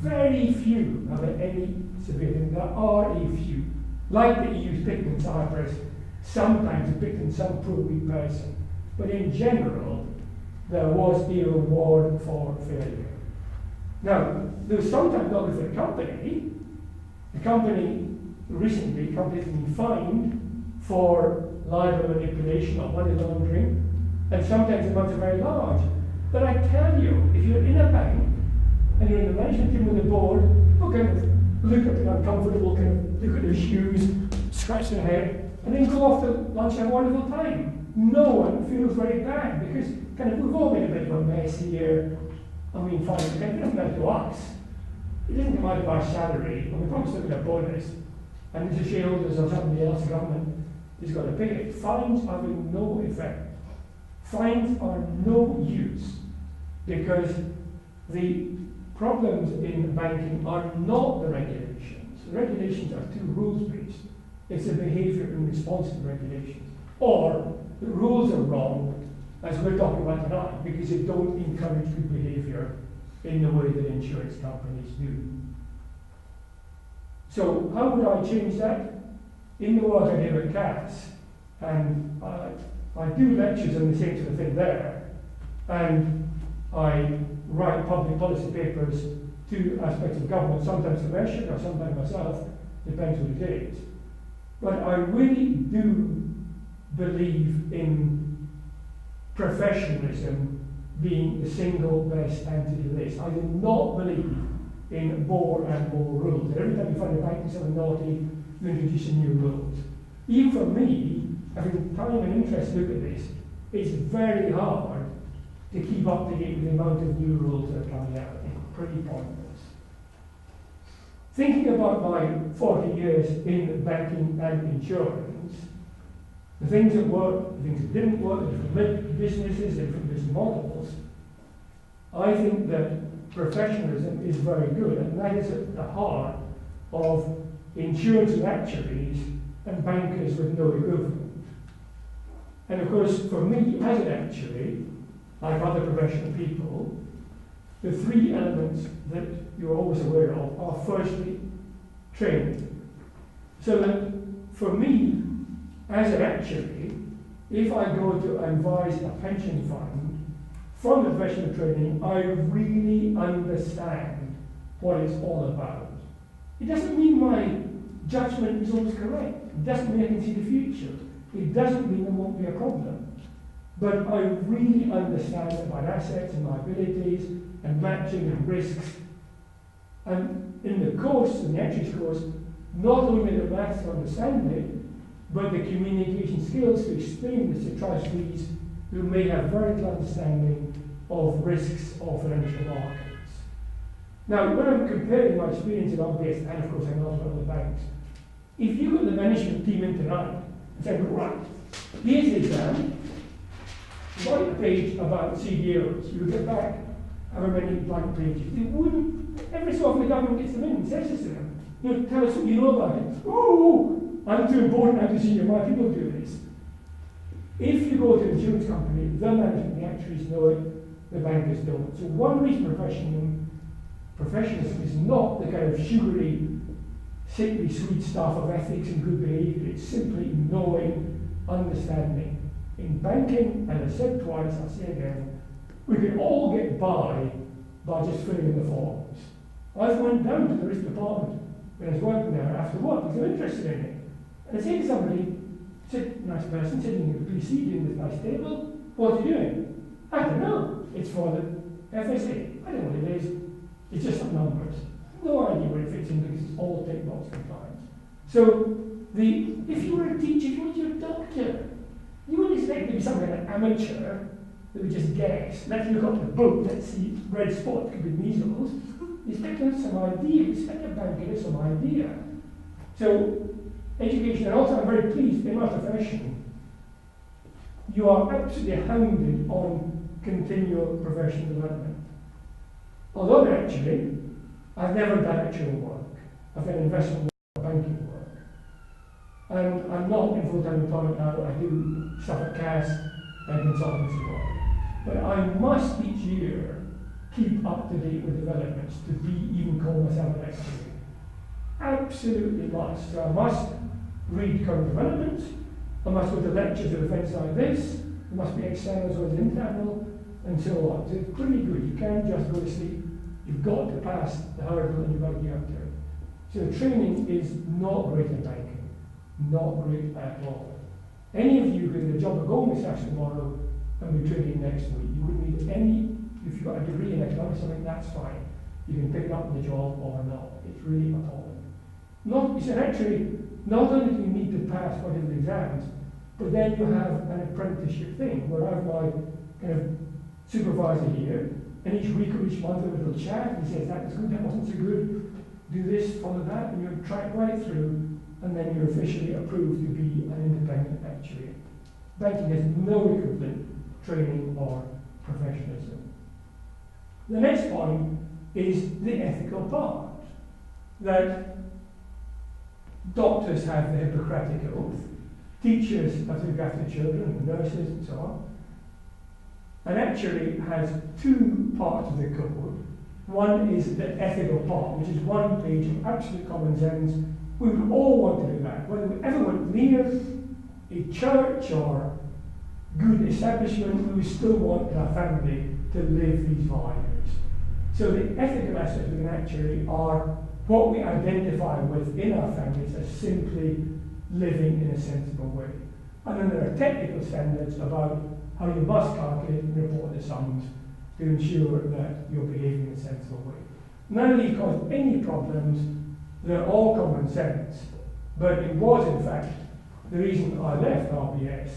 Very few have had any severe thing. There are a few. Like the EU's picked in Cyprus, sometimes it's picked in some poor weak person. But in general, there was a reward for failure. Now, there was sometimes not for the company. The company recently, companies have been fined for libel manipulation or money laundering, and sometimes the amounts are very large. But I tell you, if you're in a bank and you're in the management team with the board, who kind of look at the uncomfortable, kind of look at their shoes, scratch their head, and then go off to lunch and have a wonderful time. No one feels very bad because kind of we've all made a bit of a mess here. I mean, fine, it doesn't matter to us. It doesn't come out of our salary, and we probably still get a bonus, and it's the shareholders or somebody else, the government, is going to pay it. Fines are of no effect. Fines are no use because the problems in banking are not the regulations. The regulations are too rules-based. It's the behaviour in response to the regulations. Or the rules are wrong, as we're talking about tonight, because they don't encourage good behaviour in the way that insurance companies do. So how would I change that? In the work I do at CAS, and I do lectures on the same sort of thing there, and I write public policy papers to aspects of government, sometimes commercial or sometimes myself, depends what it is. But I really do believe in professionalism being the single best answer to this. I do not believe in more and more rules. Every time you find a bank doing something naughty, you introduce new rules. Even for me, having time and interest to look at this, it's very hard to keep up to date with the amount of new rules that are coming out. It's pretty pointless. Thinking about my 40 years in banking and insurance, the things that worked, the things that didn't work, the different businesses, the different business models, I think that professionalism is very good, and that is at the heart of insurance with actuaries and bankers with no equivalent. And of course, for me as an actuary, like other professional people, the three elements that you're always aware of are firstly training. So that for me, as an actuary, if I go to advise a pension fund from the professional training, I really understand what it's all about. It doesn't mean my judgment is always correct. It doesn't mean I can see the future. It doesn't mean there won't be a problem. But I really understand about assets and liabilities and matching and risks. And in the course, in the actuaries course, not only the maths to understand it, but the communication skills to explain this to trustees who may have very little understanding of risks of financial markets. Now, when I'm comparing my experience in RBS, and of course I know about other banks, if you got the management team in tonight and said, right, here's the exam, write a page about CDOs, you would get back however many blank pages. They wouldn't, every so often the government gets them in and says this to them. You know, tell us what you know about it. Oh, I'm too important, I'm too senior, my people do this. If you go to an insurance company, the management, the actuaries know it, the bankers don't. So one reason professionalism is not the kind of sugary, sickly sweet stuff of ethics and good behaviour. It's simply knowing, understanding. In banking, and I said twice, I'll say again, we can all get by just filling in the forms. I went down to the risk department when I was working there after work because I'm interested in it. And I said to somebody, nice person sitting in the PC doing this nice table, what are you doing? I don't know. It's for the FSA. I don't know what it is. It's just some numbers. No idea where it fits in because it's all tick box compliance. So, if you were a teacher, if you were a doctor, you wouldn't expect to be some kind of amateur that would just guess. Let's look up the book, let's see, red spot could be measles. You expect to have some idea, you expect a banker to have some idea. So, education, and also I'm very pleased in my profession, you are absolutely hounded on continual professional development. Although actually, I've never done actual work. I've done investment work, banking work. And I'm not in full-time employment now. I do stuff at CAS and consultancy work. But I must each year keep up to date with developments to be even call myself an actuary. Absolutely must. So I must read current developments. I must go to lectures at events like this. There must be external as well as internal, and so on. So it's pretty good. You can't just go to sleep. You've got to pass the hurdle and you've got to get up to it. So the training is not great in banking. Not great at all. Any of you who get a job at Goldman Sachs tomorrow and be training next week, you wouldn't need any, if you've got a degree in economics or something, that's fine. You can pick it up on the job or not. It's really appalling. Not only do you need to pass whatever exams, but then you have an apprenticeship thing where I have my kind of supervisor here, and each week or each month we have a little chat. He says that was good, that wasn't so good. Do this, follow that, and you're tracked right through, and then you're officially approved to be an independent actuary. Banking has no equivalent training or professionalism. The next point is the ethical part. That doctors have the Hippocratic Oath, teachers have to look after children, and nurses, and so on. An actuary has two parts of the code. One is the ethical part, which is one page of absolute common sense. We would all want to do that. Whether we ever went near a church or good establishment, we would still want in our family to live these values. So the ethical aspects of an actuary are what we identify with in our families as simply living in a sensible way. And then there are technical standards about how you must calculate and report the sums to ensure that you're behaving in a sensible way. None of these cause any problems. They're all common sense. But it was, in fact, the reason I left RBS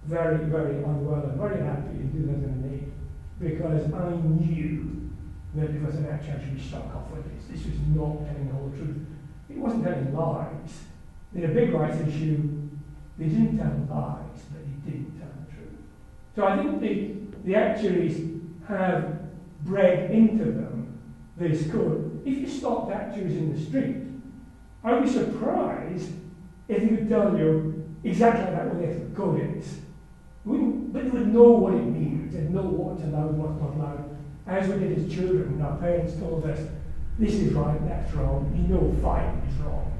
very, very unwell and very happy in 2008, because I knew that if I was an actuary, I should be struck off with this. This was not telling the whole truth. It wasn't telling lies. In a big rights issue, they didn't tell lies, but they didn't tell the truth. So I think the actuaries have bred into them this code. If you stopped actors in the street, I'd be surprised if they could tell you exactly that what the ethical code is. But they would know what it means, they'd know what's allowed, what's not allowed. As we did as children, when our parents told us, this is right, that's wrong, you know fine is wrong.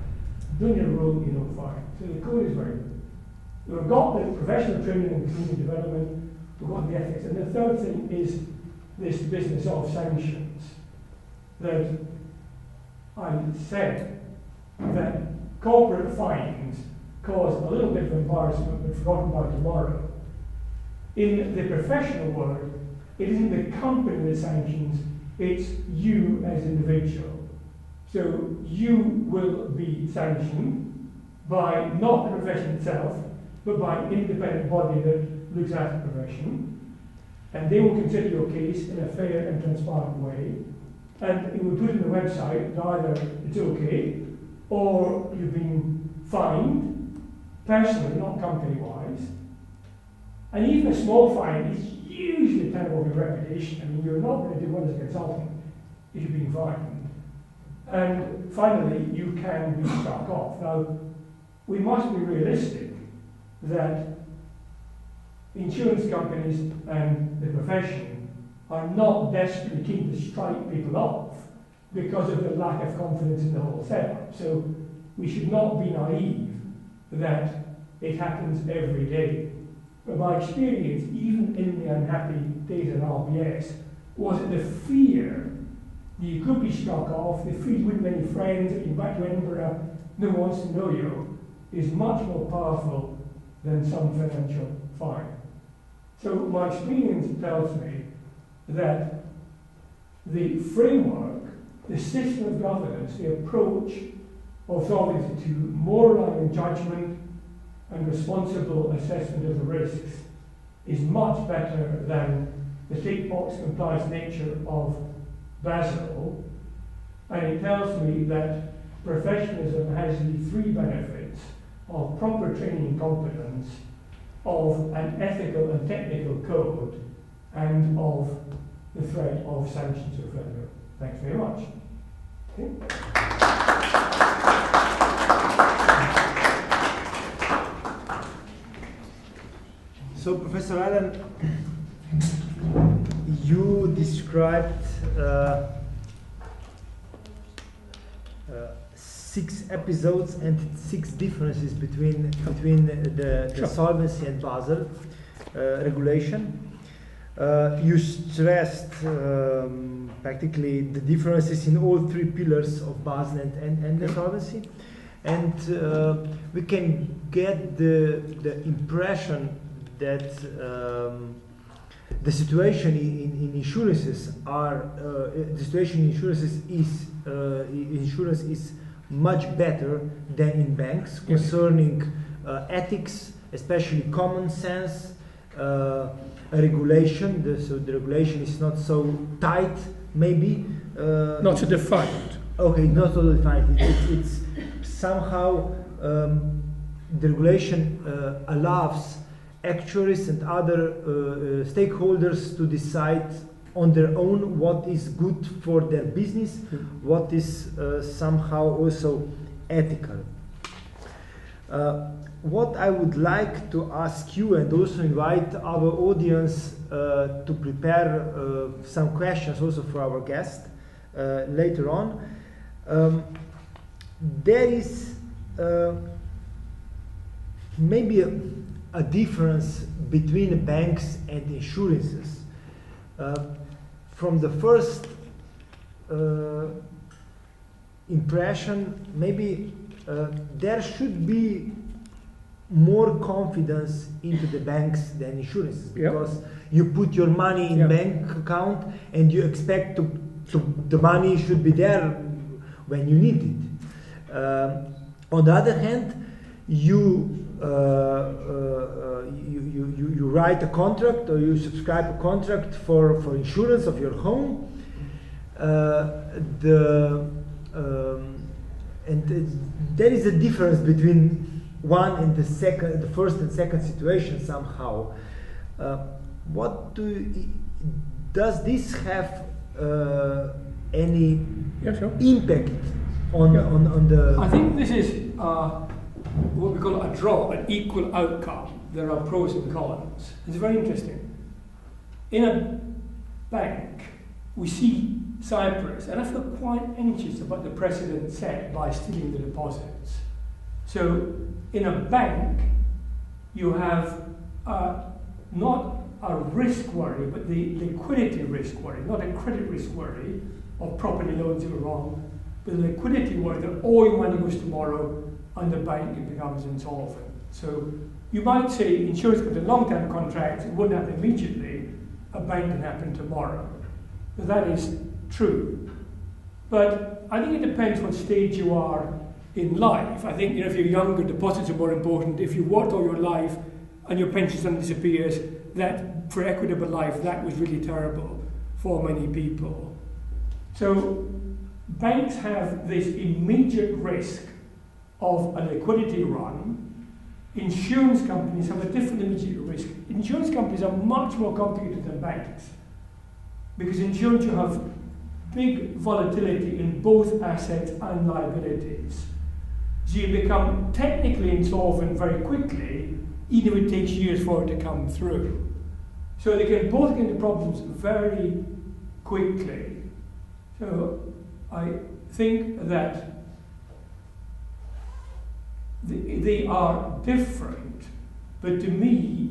Doing it wrong, you know fine. So the code is very good. We've got the professional training and continuing development, we've got the ethics. And the third thing is this business of sanctions. That I said that corporate fines cause a little bit of embarrassment but forgotten by tomorrow. In the professional world, it isn't the company that sanctions, it's you as an individual. So you will be sanctioned by not the profession itself, but by an independent body that looks after the profession. And they will consider your case in a fair and transparent way. And it will put in the website that either it's okay, or you've been fined, personally, not company-wise. And even a small fine is usually kind of your reputation. I mean, you're not going to do well as a consultant if you've been fined. And finally, you can be struck off. Now, we must be realistic that insurance companies and the profession are not desperately keen to strike people off because of the lack of confidence in the whole setup. So we should not be naive that it happens every day. But my experience, even in the unhappy days at RBS, was that the fear that you could be struck off, the fear you wouldn't have any friends, that you back to Edinburgh, no one wants to know you, is much more powerful than some financial fine. So my experience tells me that the framework, the system of governance, the approach of Solvency II, more relying on judgment and responsible assessment of the risks, is much better than the tick-box compliance nature of Basel. And it tells me that professionalism has the three benefits of proper training and competence, of an ethical and technical code, and of the threat of sanctions or failure. Thanks very much. Okay. So, Professor Allan, you described 6 episodes and 6 differences between the solvency and Basel regulation. You stressed practically the differences in all 3 pillars of Basel and the solvency, and we can get the impression that the situation in insurances insurance is much better than in banks concerning ethics, especially common sense, regulation. So the regulation is not so tight, maybe. Not so defined. Okay, not so defined. It's somehow the regulation allows actuaries and other stakeholders to decide on their own what is good for their business, what is somehow also ethical. What I would like to ask you, and also invite our audience to prepare some questions also for our guest later on. There is maybe a difference between banks and insurances. From the first impression, maybe there should be more confidence into the banks than insurances, because you put your money in bank account and you expect the money should be there when you need it. On the other hand, you write a contract, or you subscribe a contract for insurance of your home. There is a difference between one and the first and second situation somehow. Does this have any Yeah, sure. impact on the... I think this is what we call a draw, an equal outcome. There are pros and cons. It's very interesting. In a bank, we see Cyprus, and I feel quite anxious about the precedent set by stealing the deposits. So, in a bank, you have not a risk worry, but the liquidity risk worry, not a credit risk worry of property loans that are wrong, but the liquidity worry that all your money goes tomorrow and the bank becomes insolvent. So you might say insurance companies, long-term contracts, it wouldn't happen immediately, a bank can happen tomorrow. But that is true. But I think it depends what stage you are in life. I think if you're younger, deposits are more important. If you worked all your life and your pension suddenly disappears, that for equitable life, that was really terrible for many people. So banks have this immediate risk of a liquidity run. Insurance companies have a different immediate risk. Insurance companies are much more complicated than banks, because insurance, you have big volatility in both assets and liabilities. So you become technically insolvent very quickly, even if it takes years for it to come through. So they can both get into problems very quickly. So I think that they are different, but to me,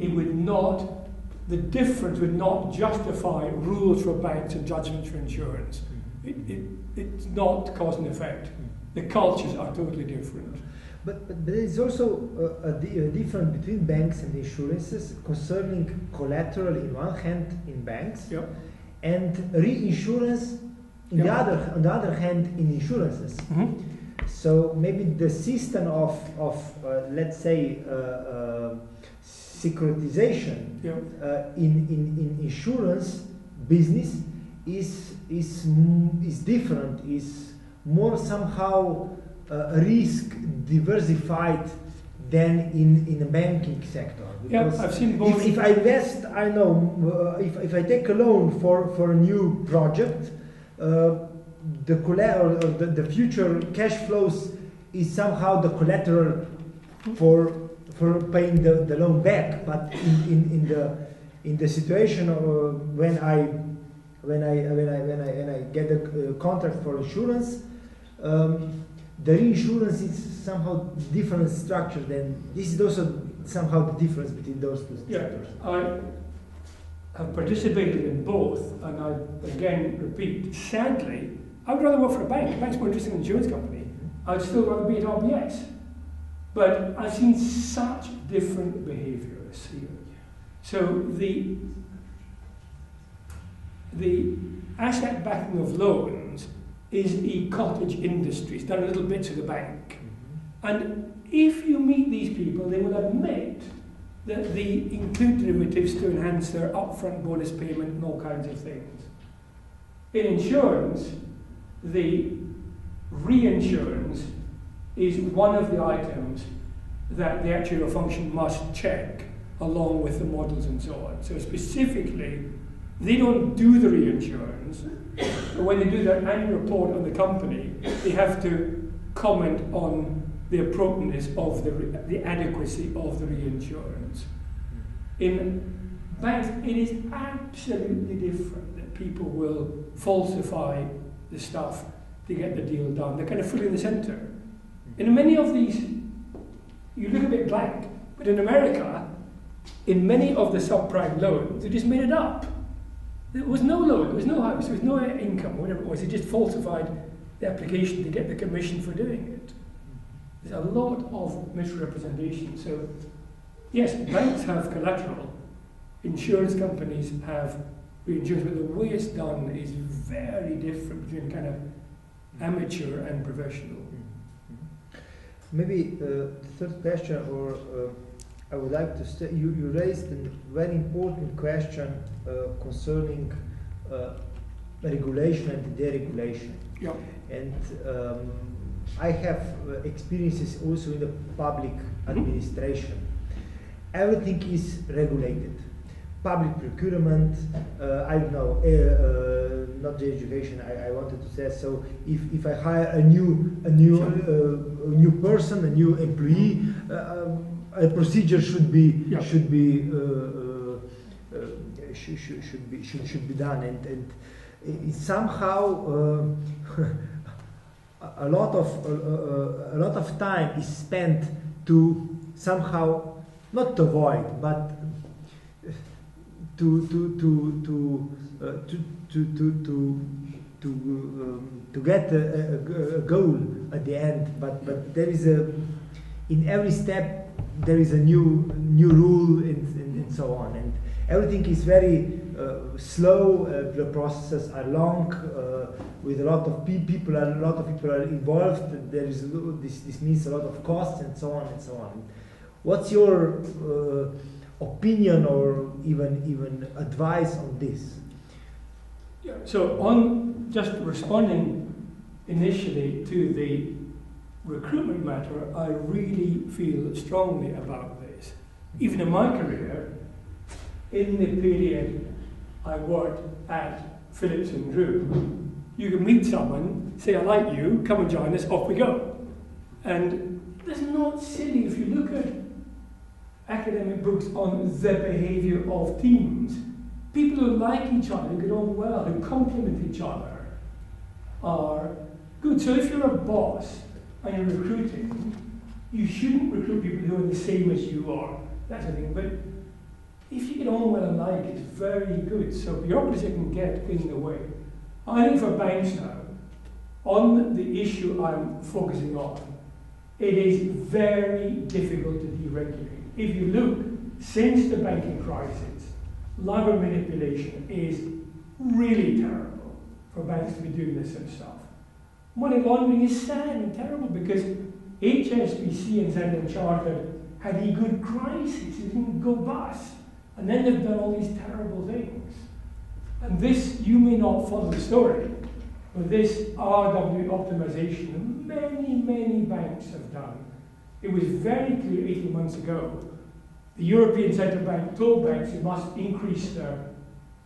the difference would not justify rules for banks and judgments for insurance. It's not cause and effect. The cultures are totally different. But there is also a difference between banks and insurances concerning collateral in one hand in banks, Yep. and reinsurance on the other hand in insurances. Mm-hmm. So maybe the system of let's say securitization in insurance business is different, is more somehow risk diversified than in the banking sector. Because I've seen both. If I invest, I know if I take a loan for a new project, the collateral, the future cash flows is somehow the collateral for paying the loan back. But in the situation when I get a contract for insurance, the reinsurance is somehow different structure. Then this is also somehow the difference between those two sectors. I have participated in both, and I again repeat, sadly, I would rather work for a bank. A bank's more interesting than an insurance company. I'd still rather be at RBS. But I've seen such different behaviours here. So the asset backing of loans is a cottage industry. It's done little bits of the bank. And if you meet these people, they will admit that they include derivatives to enhance their upfront bonus payment and all kinds of things. In insurance, the reinsurance is one of the items that the actuarial function must check along with the models and so on. So specifically, they don't do the reinsurance, but when they do their annual report on the company, they have to comment on the appropriateness of the adequacy of the reinsurance. In banks, it is absolutely different that people will falsify the stuff to get the deal done. They're kind of fully in the centre. In many of these, you look a bit blank, but in America, in many of the subprime loans, they just made it up. There was no loan, there was no house, there was no income, whatever it was. They just falsified the application to get the commission for doing it. There's a lot of misrepresentation. So, yes, banks have collateral, insurance companies have reinsurance, but the way it's done is very different between kind of amateur and professional. Maybe the third question, or I would like to say, you raised a very important question concerning regulation and deregulation. Yeah. And I have experiences also in the public administration. Everything is regulated, public procurement, I don't know, not the education I wanted to say. So if I hire a new person, a new employee, a procedure should be done, and somehow a lot of time is spent to somehow not to avoid, but to get a goal at the end. But there is in every step there is a new rule and so on, and everything is very slow. The processes are long, with a lot of people. A lot of people are involved. There is this means a lot of costs and so on and so on. What's your opinion or even advice on this? Yeah, so on just responding initially to the recruitment matter, I really feel strongly about this. Even in my career, in the period I worked at Philips and Drew, you can meet someone, say, I like you, come and join us, off we go. And that's not silly. If you look at academic books on the behaviour of teams, people who like each other, who get on well, who complement each other, are good. So if you're a boss and you're recruiting, you shouldn't recruit people who are the same as you are, that sort of thing. But if you get on well and like, it's very good. So bureaucracy can get in the way. I think for banks now, on the issue I'm focusing on, it is very difficult to deregulate. If you look, since the banking crisis, labor manipulation is really terrible for banks to be doing this sort of stuff. Money laundering is sad and terrible because HSBC and Standard Chartered had a good crisis, it didn't go bust. And then they've done all these terrible things. And this, you may not follow the story, but this RW optimization, many banks have done. It was very clear 18 months ago. The European Central Bank told banks they must increase their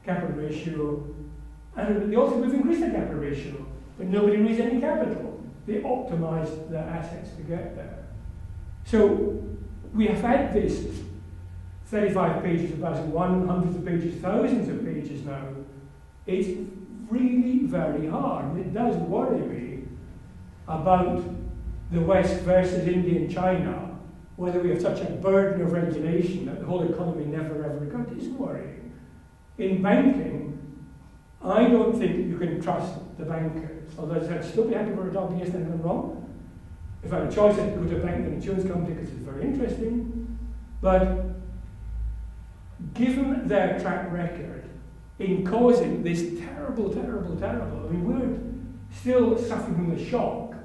capital ratio, and they also have increased their capital ratio, but nobody raised any capital. They optimized their assets to get there. So we have had this 35 pages of Basel I, hundreds of pages, thousands of pages now. It's really very hard, and it does worry me about the West versus India and China, whether we have such a burden of regulation that the whole economy never ever got. It's worrying. In banking, I don't think you can trust the bankers, although I'd still be happy for a job, yes, nothing wrong. If I had a choice, I'd go to a bank and insurance company because it's very interesting. But given their track record in causing this terrible, I mean, we're still suffering from the shock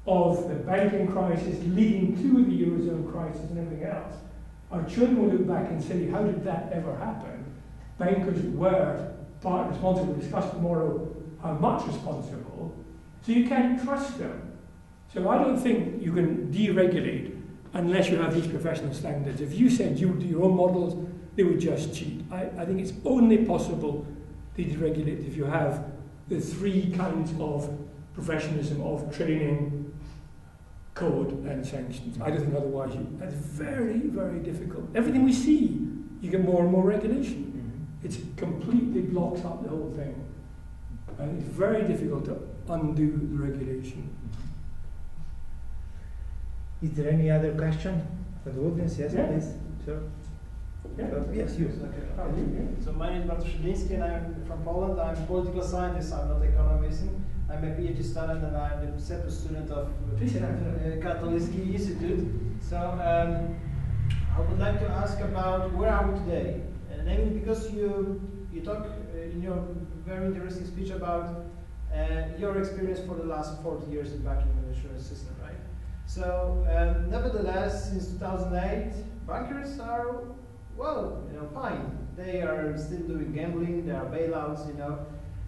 of the banking crisis leading to the Eurozone crisis and everything else. Our children will look back and say, how did that ever happen? Bankers were part responsible. We'll discuss tomorrow how much responsible. So you can't trust them. So I don't think you can deregulate unless you have these professional standards. If you said you would do your own models, they would just cheat. I think it's only possible to deregulate if you have the three kinds of professionalism of training, code, and sanctions. I don't think otherwise that's very, very difficult. Everything we see, you get more and more regulation. It completely blocks up the whole thing. And it's very difficult to undo the regulation. Is there any other question for the audience? Yes, yeah. Please. Sure. Yeah. Yes, you. Okay. So my name is Bartosz and I'm from Poland. I'm a political scientist, I'm not economist. I'm a PhD student and I'm the separate student of Katolicki Institute. So I would like to ask about where are we today? Namely because you talk in your very interesting speech about your experience for the last 40 years in banking and insurance system, right? So nevertheless, since 2008, bankers are, well, fine. They are still doing gambling, there are bailouts,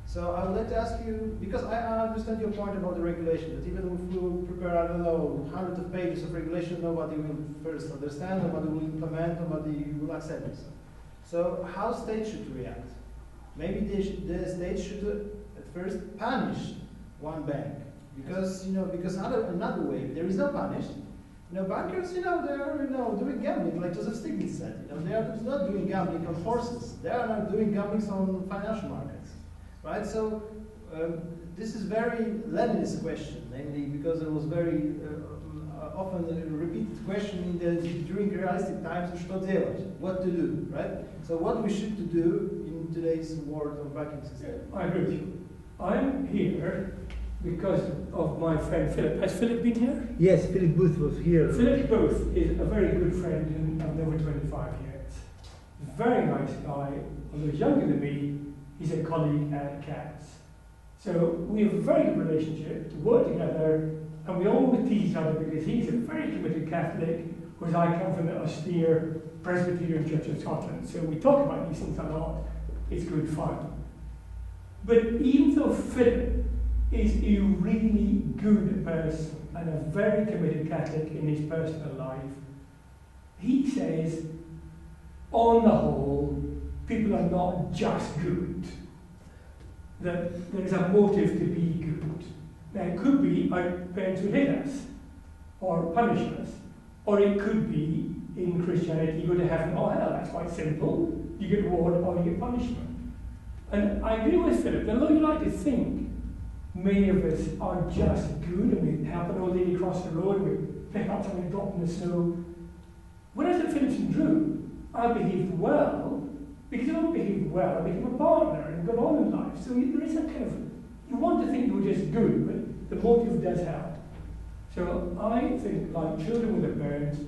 So I would like to ask you, because I understand your point about the regulation, that even if we prepare, I don't know, hundreds of pages of regulation, nobody will first understand, nobody will implement, nobody will accept it. So how state should react? Maybe the state should at first punish one bank, because another way there is no punish. Bankers, they are, doing gambling, like Joseph Stiglitz said. They are not doing gambling on horses. They are not doing gambling on financial markets, right? So this is very Leninist question, namely because it was very often a repeated question during realistic times: what to do, right? So what we should to do in today's world of banking system. I agree with you. I'm here because of my friend Philip. Has Philip been here? Yes, Philip Booth was here. Philip Booth is a very good friend, and I've known him 25 years. Very nice guy. Although he's younger than me, he's a colleague at CATS. So we have a very good relationship, to work together, and we always tease each other because he's a very committed Catholic, whereas I come from the austere Presbyterian Church of Scotland. So we talk about these things a lot. It's good fun. But even though Philip is a really good person and a very committed Catholic in his personal life, he says, on the whole, people are not just good. That there is a motive to be good. Now it could be our parents who hit us, or punish us, or it could be in Christianity you go to heaven or hell. That's quite simple. You get reward or you get punishment. And I agree with Philip, that although you like to think many of us are just good, and we help an old lady cross the road, we pick up something dropped in the snow. When I was at Phillips and Drew, I behaved well, because if I behaved well, I became a partner and got on in life. So there is a kind of, you want to think you were just good, but the motive does help. So I think, like children with their parents,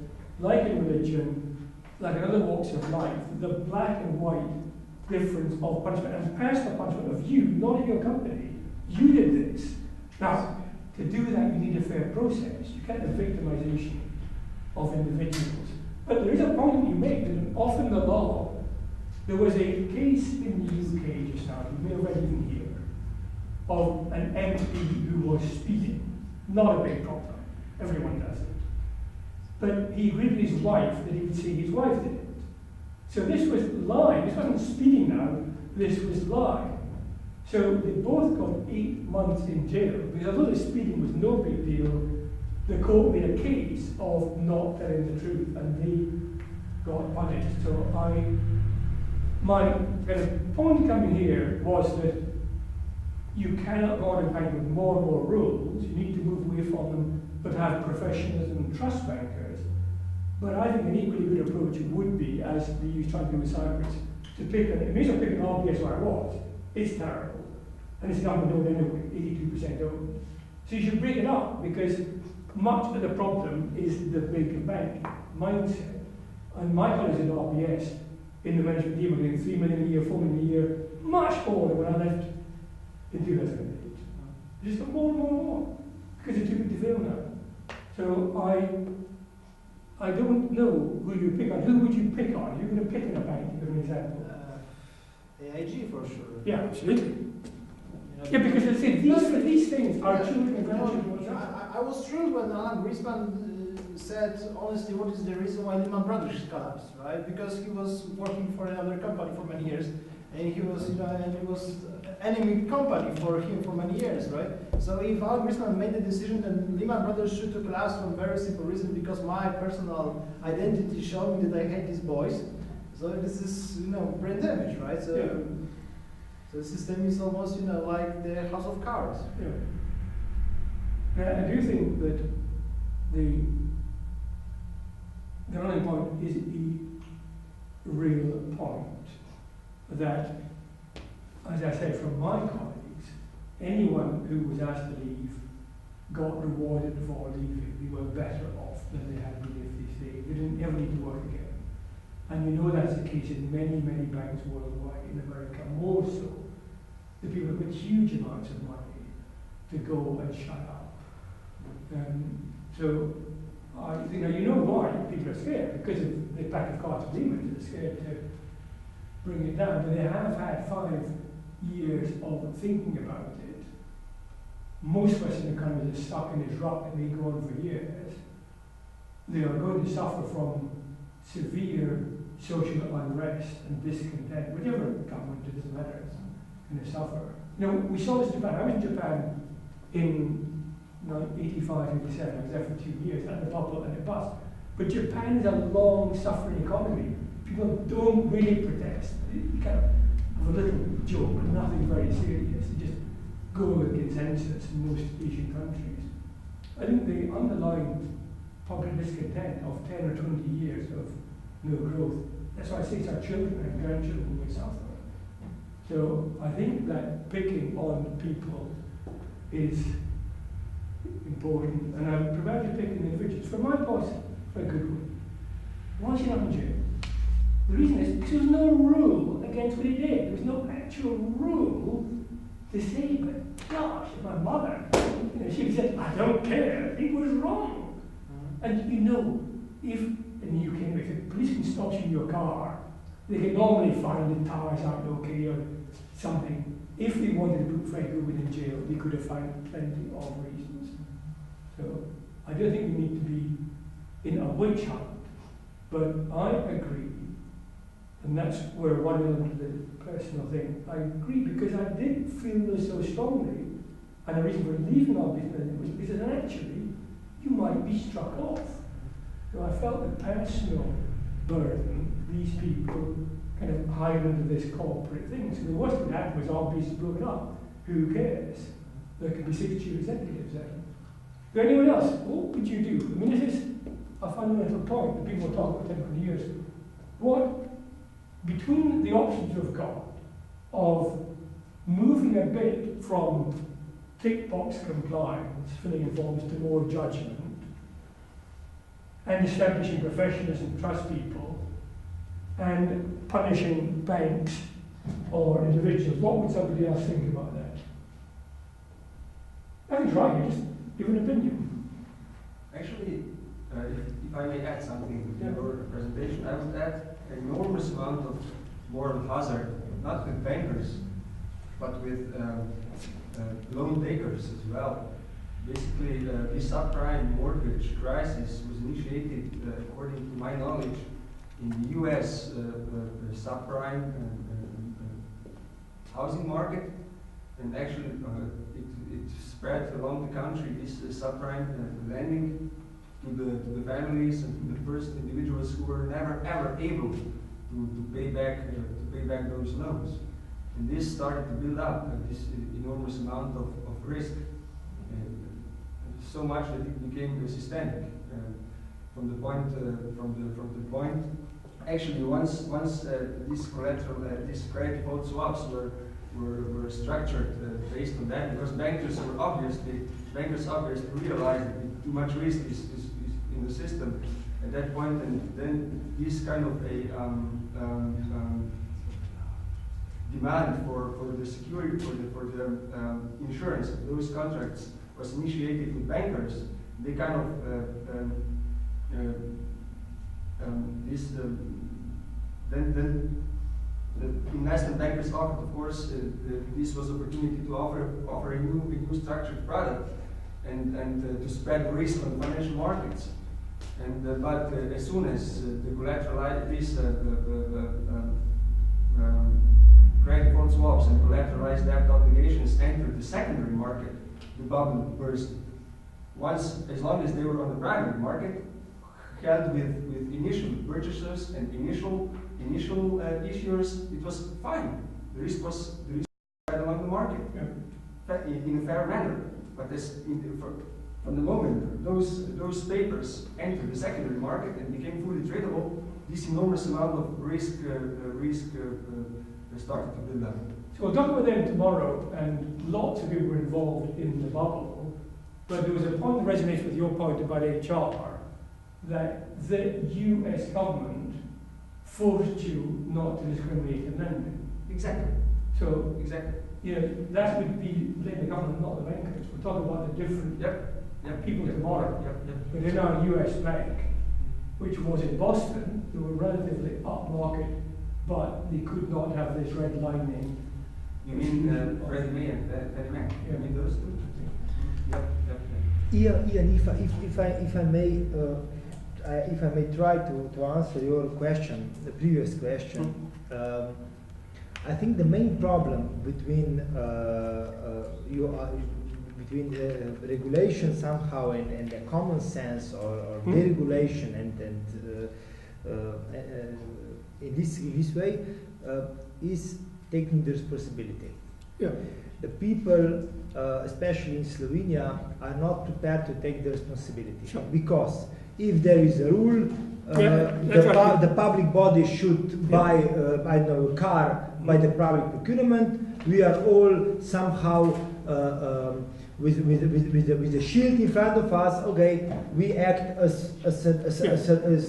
like in religion, like in other walks of life, the black and white difference of punishment and personal punishment of you, not in your company. You did this. Now, to do that, you need a fair process. You can't have victimization of individuals. But there is a point you make that often the law, there was a case in the UK just now, you may have read even here, of an MP who was speeding. Not a big problem. Everyone does it. But he agreed with his wife that he would say his wife did it. So this was lying. This wasn't speeding now. This was lying. So they both got 8 months in jail, because although the speeding was no big deal, the court made a case of not telling the truth, and they got punished. So my kind of point coming here was that you cannot go on in banking with more and more rules. You need to move away from them, but have professionalism and trust bankers. But I think an equally good approach would be, as they used to try to do with Cyprus, to pick an RBS where I was. It's terrible. And it's not known anyway, 82% owned. So you should break it up, because much of the problem is the big bank mindset. And my colleagues at RBS in the management team are getting 3 million a year, 4 million a year, much more than when I left in 2008. Just got more and more and more, because it's too big to fail now. So I don't know who you pick on. Who would you pick on? You're going to pick in a bank, give an example. AIG for sure. Yeah, absolutely. Yeah, because I say these things are children and grandchildren. I was thrilled when Alan Greenspan said, honestly, what is the reason why Lehman Brothers collapsed, right? Because he was working for another company for many years, and he was, and it was enemy company for him for many years, right? So if Alan Greenspan made the decision, then Lehman Brothers should have collapsed for a very simple reason, because my personal identity showed me that I hate these boys. So this is, brain damage, right? So. Yeah. So the system is almost, like the house of cards. Yeah. I do think that the running point is a real point that, as I said from my colleagues, anyone who was asked to leave got rewarded for leaving. They were better off than they had been if they stayed. They didn't ever need to work again. And that's the case in many, many banks worldwide, in America more so. The people with huge amounts of money to go and shut up. So I think, why people are scared, because of the pack of cards agreement. They're scared to bring it down, but they have had 5 years of thinking about it. Most Western economies are stuck in this rut and they go on for years. They are going to suffer from severe social unrest and discontent, whichever government, it doesn't matter, it's going to suffer. You know, we saw this in Japan. I was in Japan in 85, 87. I was there for 2 years, and the bubble and it bust. But Japan is a long-suffering economy. People don't really protest. You kind of have a little joke, but nothing very serious. They just go with consensus in most Asian countries. I think the underlying public discontent of 10 or 20 years of no growth, that's why I say it's our children and grandchildren who will suffer. So I think that picking on people is important, and I'm prepared to pick on individuals. For my boss, for a good one, why is he not in jail? The reason is because there was no rule against what he did. There was no actual rule to say, but gosh, if my mother, she said, I don't care, it was wrong. And you know, if in the UK, if a policeman stops you in your car, they can normally find the tires aren't okay or something. If they wanted to put Fred Goodwin in jail, they could have found plenty of reasons. So I don't think we need to be in a witch hunt, but I agree, and that's where one element of the personal thing, I agree because I did feel this so strongly, and the reason for leaving our business was because actually you might be struck off. So I felt the personal burden, these people kind of hide under this corporate thing. So the worst that happened was our business broken up. Who cares? There could be 6 chief executives there. For anyone else, what would you do? I mean, this is a fundamental point that people talk about 10, 20 years. What, between the options you've got of moving a bit from tick box compliance, filling in forms, to more judgment, and establishing professionalism, trust people, and punishing banks or individuals, what would somebody else think about that? I think right, just give an opinion. Actually, if I may add something to your presentation, I would add an enormous amount of moral hazard, not with bankers, but with loan takers as well. Basically, this subprime mortgage crisis was initiated, according to my knowledge, in the US subprime housing market, and actually it spread along the country, this subprime lending to the families and to the first individuals who were never ever able to pay back those loans. And this started to build up this enormous amount of risk, so much that it became systemic. From the point, actually, once these credit default swaps were structured based on that, because bankers obviously realized that too much risk is in the system at that point, and then this kind of a demand for the security, for the insurance of those contracts was initiated with bankers. They kind of then the investment bankers offered, of course, this was opportunity to offer a new structured product and to spread the risk on the financial markets. And but as soon as the collateralized this credit default swaps and collateralized debt obligations entered the secondary market, the bubble burst. As long as they were on the primary market, held with initial purchasers and initial issuers, it was fine. The risk was spread along the market in a fair manner. But from the moment those papers entered the secondary market and became fully tradable, this enormous amount of risk started to build up. So we'll talk about them tomorrow, and lots of people were involved in the bubble, but there was a point that resonates with your point about HR, that the US government forced you not to discriminate in lending. Exactly. So, exactly. You know, that would be blame the government, not the bankers. We'll talk about the different people tomorrow. But in our US bank, which was in Boston, they were relatively upmarket, but they could not have this red lining. You mean Freddie Mae and Fannie Mae? You mean those two? Iain, if I may if I may try to answer your question, the previous question, I think the main problem between regulation somehow and the common sense or deregulation and in this way is taking the responsibility. Yeah. The people, especially in Slovenia, are not prepared to take the responsibility. Sure. Because if there is a rule, the public body should buy, I don't know, a car by the public procurement. We are all somehow with a shield in front of us. Okay, we act as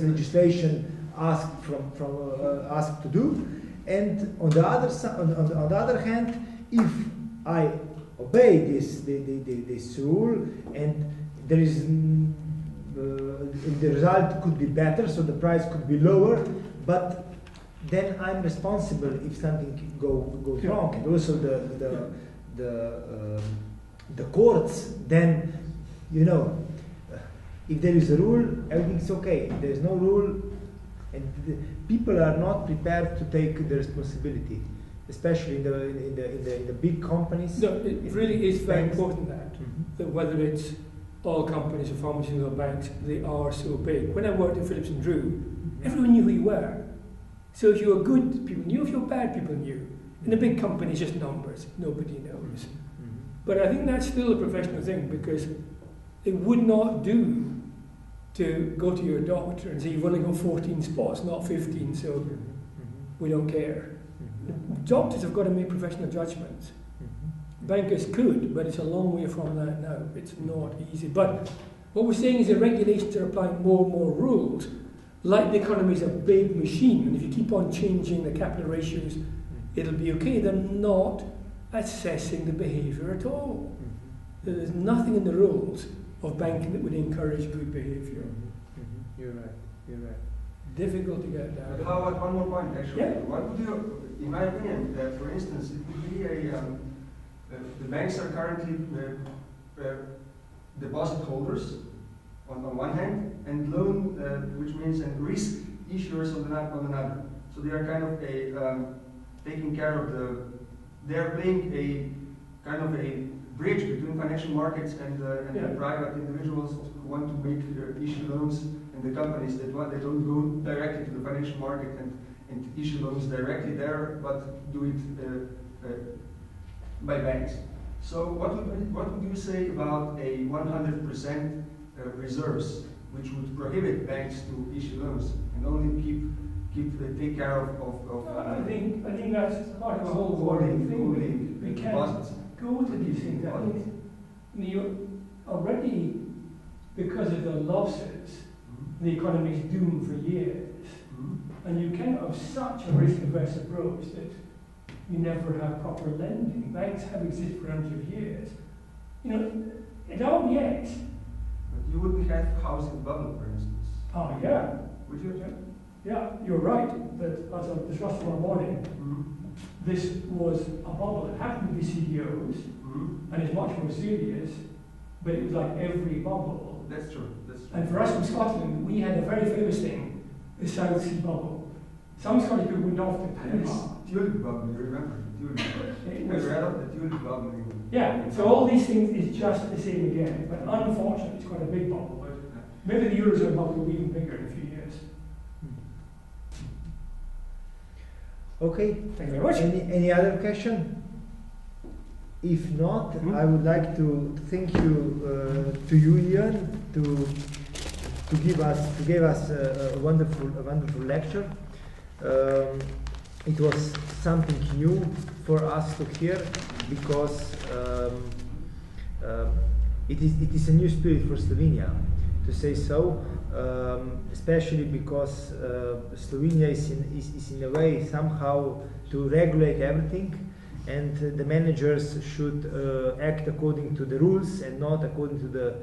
legislation asked asked to do. And on the other hand, if I obey this rule, and there is the result could be better, so the price could be lower, but then I'm responsible if something goes wrong. And also the courts, then if there is a rule, everything's okay. If there is no rule, and people are not prepared to take the responsibility, especially in the big companies. No, it really is very important that whether it's all companies or pharmaceutical banks, they are so big. When I worked at Phillips and Drew, everyone knew who you were. So if you were good, people knew. If you were bad, people knew. In a big company, it's just numbers. Nobody knows. But I think that's still a professional thing, because it would not do to go to your doctor and say you've only got 14 spots, not 15, so we don't care. Doctors have got to make professional judgments. Bankers could, but it's a long way from that now. It's not easy. But what we're saying is the regulations are applying more and more rules. Like the economy is a big machine, and if you keep on changing the capital ratios, it'll be okay. They're not assessing the behaviour at all. There's nothing in the rules of banking that would encourage good behaviour. You're right. Difficult to get down. But how about one more point, actually? Yeah. What would you, in my opinion, for instance, it would be the banks are currently deposit holders on one hand, and loan, which means and risk issuers on another. So they are kind of taking care of they are playing a kind of a bridge between financial markets and the private individuals who want to make issue loans, and the companies that don't go directly to the financial market and issue loans directly there, but do it by banks. So what would you say about a 100% reserves, which would prohibit banks to issue loans and only take care of I think that's part of the whole worrying thing. We can't go to these things. I think you already, because of the losses, the economy is doomed for years, and you cannot have such a risk-averse approach that you never have proper lending. Banks have existed for hundreds of years. It all yet. But you wouldn't have housing bubble, for instance. Oh yeah. Would you? Yeah, you're right. That as I discussed tomorrow morning, this was a bubble. It happened to be CDOs, and it's much more serious. But it was like every bubble. That's true. And for us in Scotland, we had a very famous thing, the South Sea bubble. Some Scottish people went off to Panama. Tulip bubble, you remember? I read of the tulip bubble. Yeah, so all these things is just the same again. But unfortunately, it's quite a big bubble. But maybe the Eurozone bubble will be even bigger in a few years. Okay. Thank you very much. Any other question? If not, I would like to thank you to you, Iain, to give us a wonderful lecture. It was something new for us to hear, because it is a new spirit for Slovenia, to say so. Especially because Slovenia is in a way somehow to regulate everything, and the managers should act according to the rules and not according to the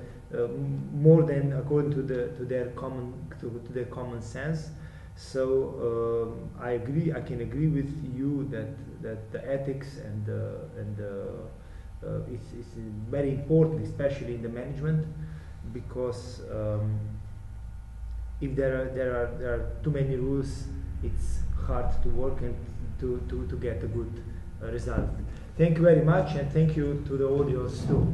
more than according to their common sense. So I can agree with you that the ethics and it's very important, especially in the management, because if there are too many rules, it's hard to work and to get a good result. Thank you very much, and thank you to the audience too.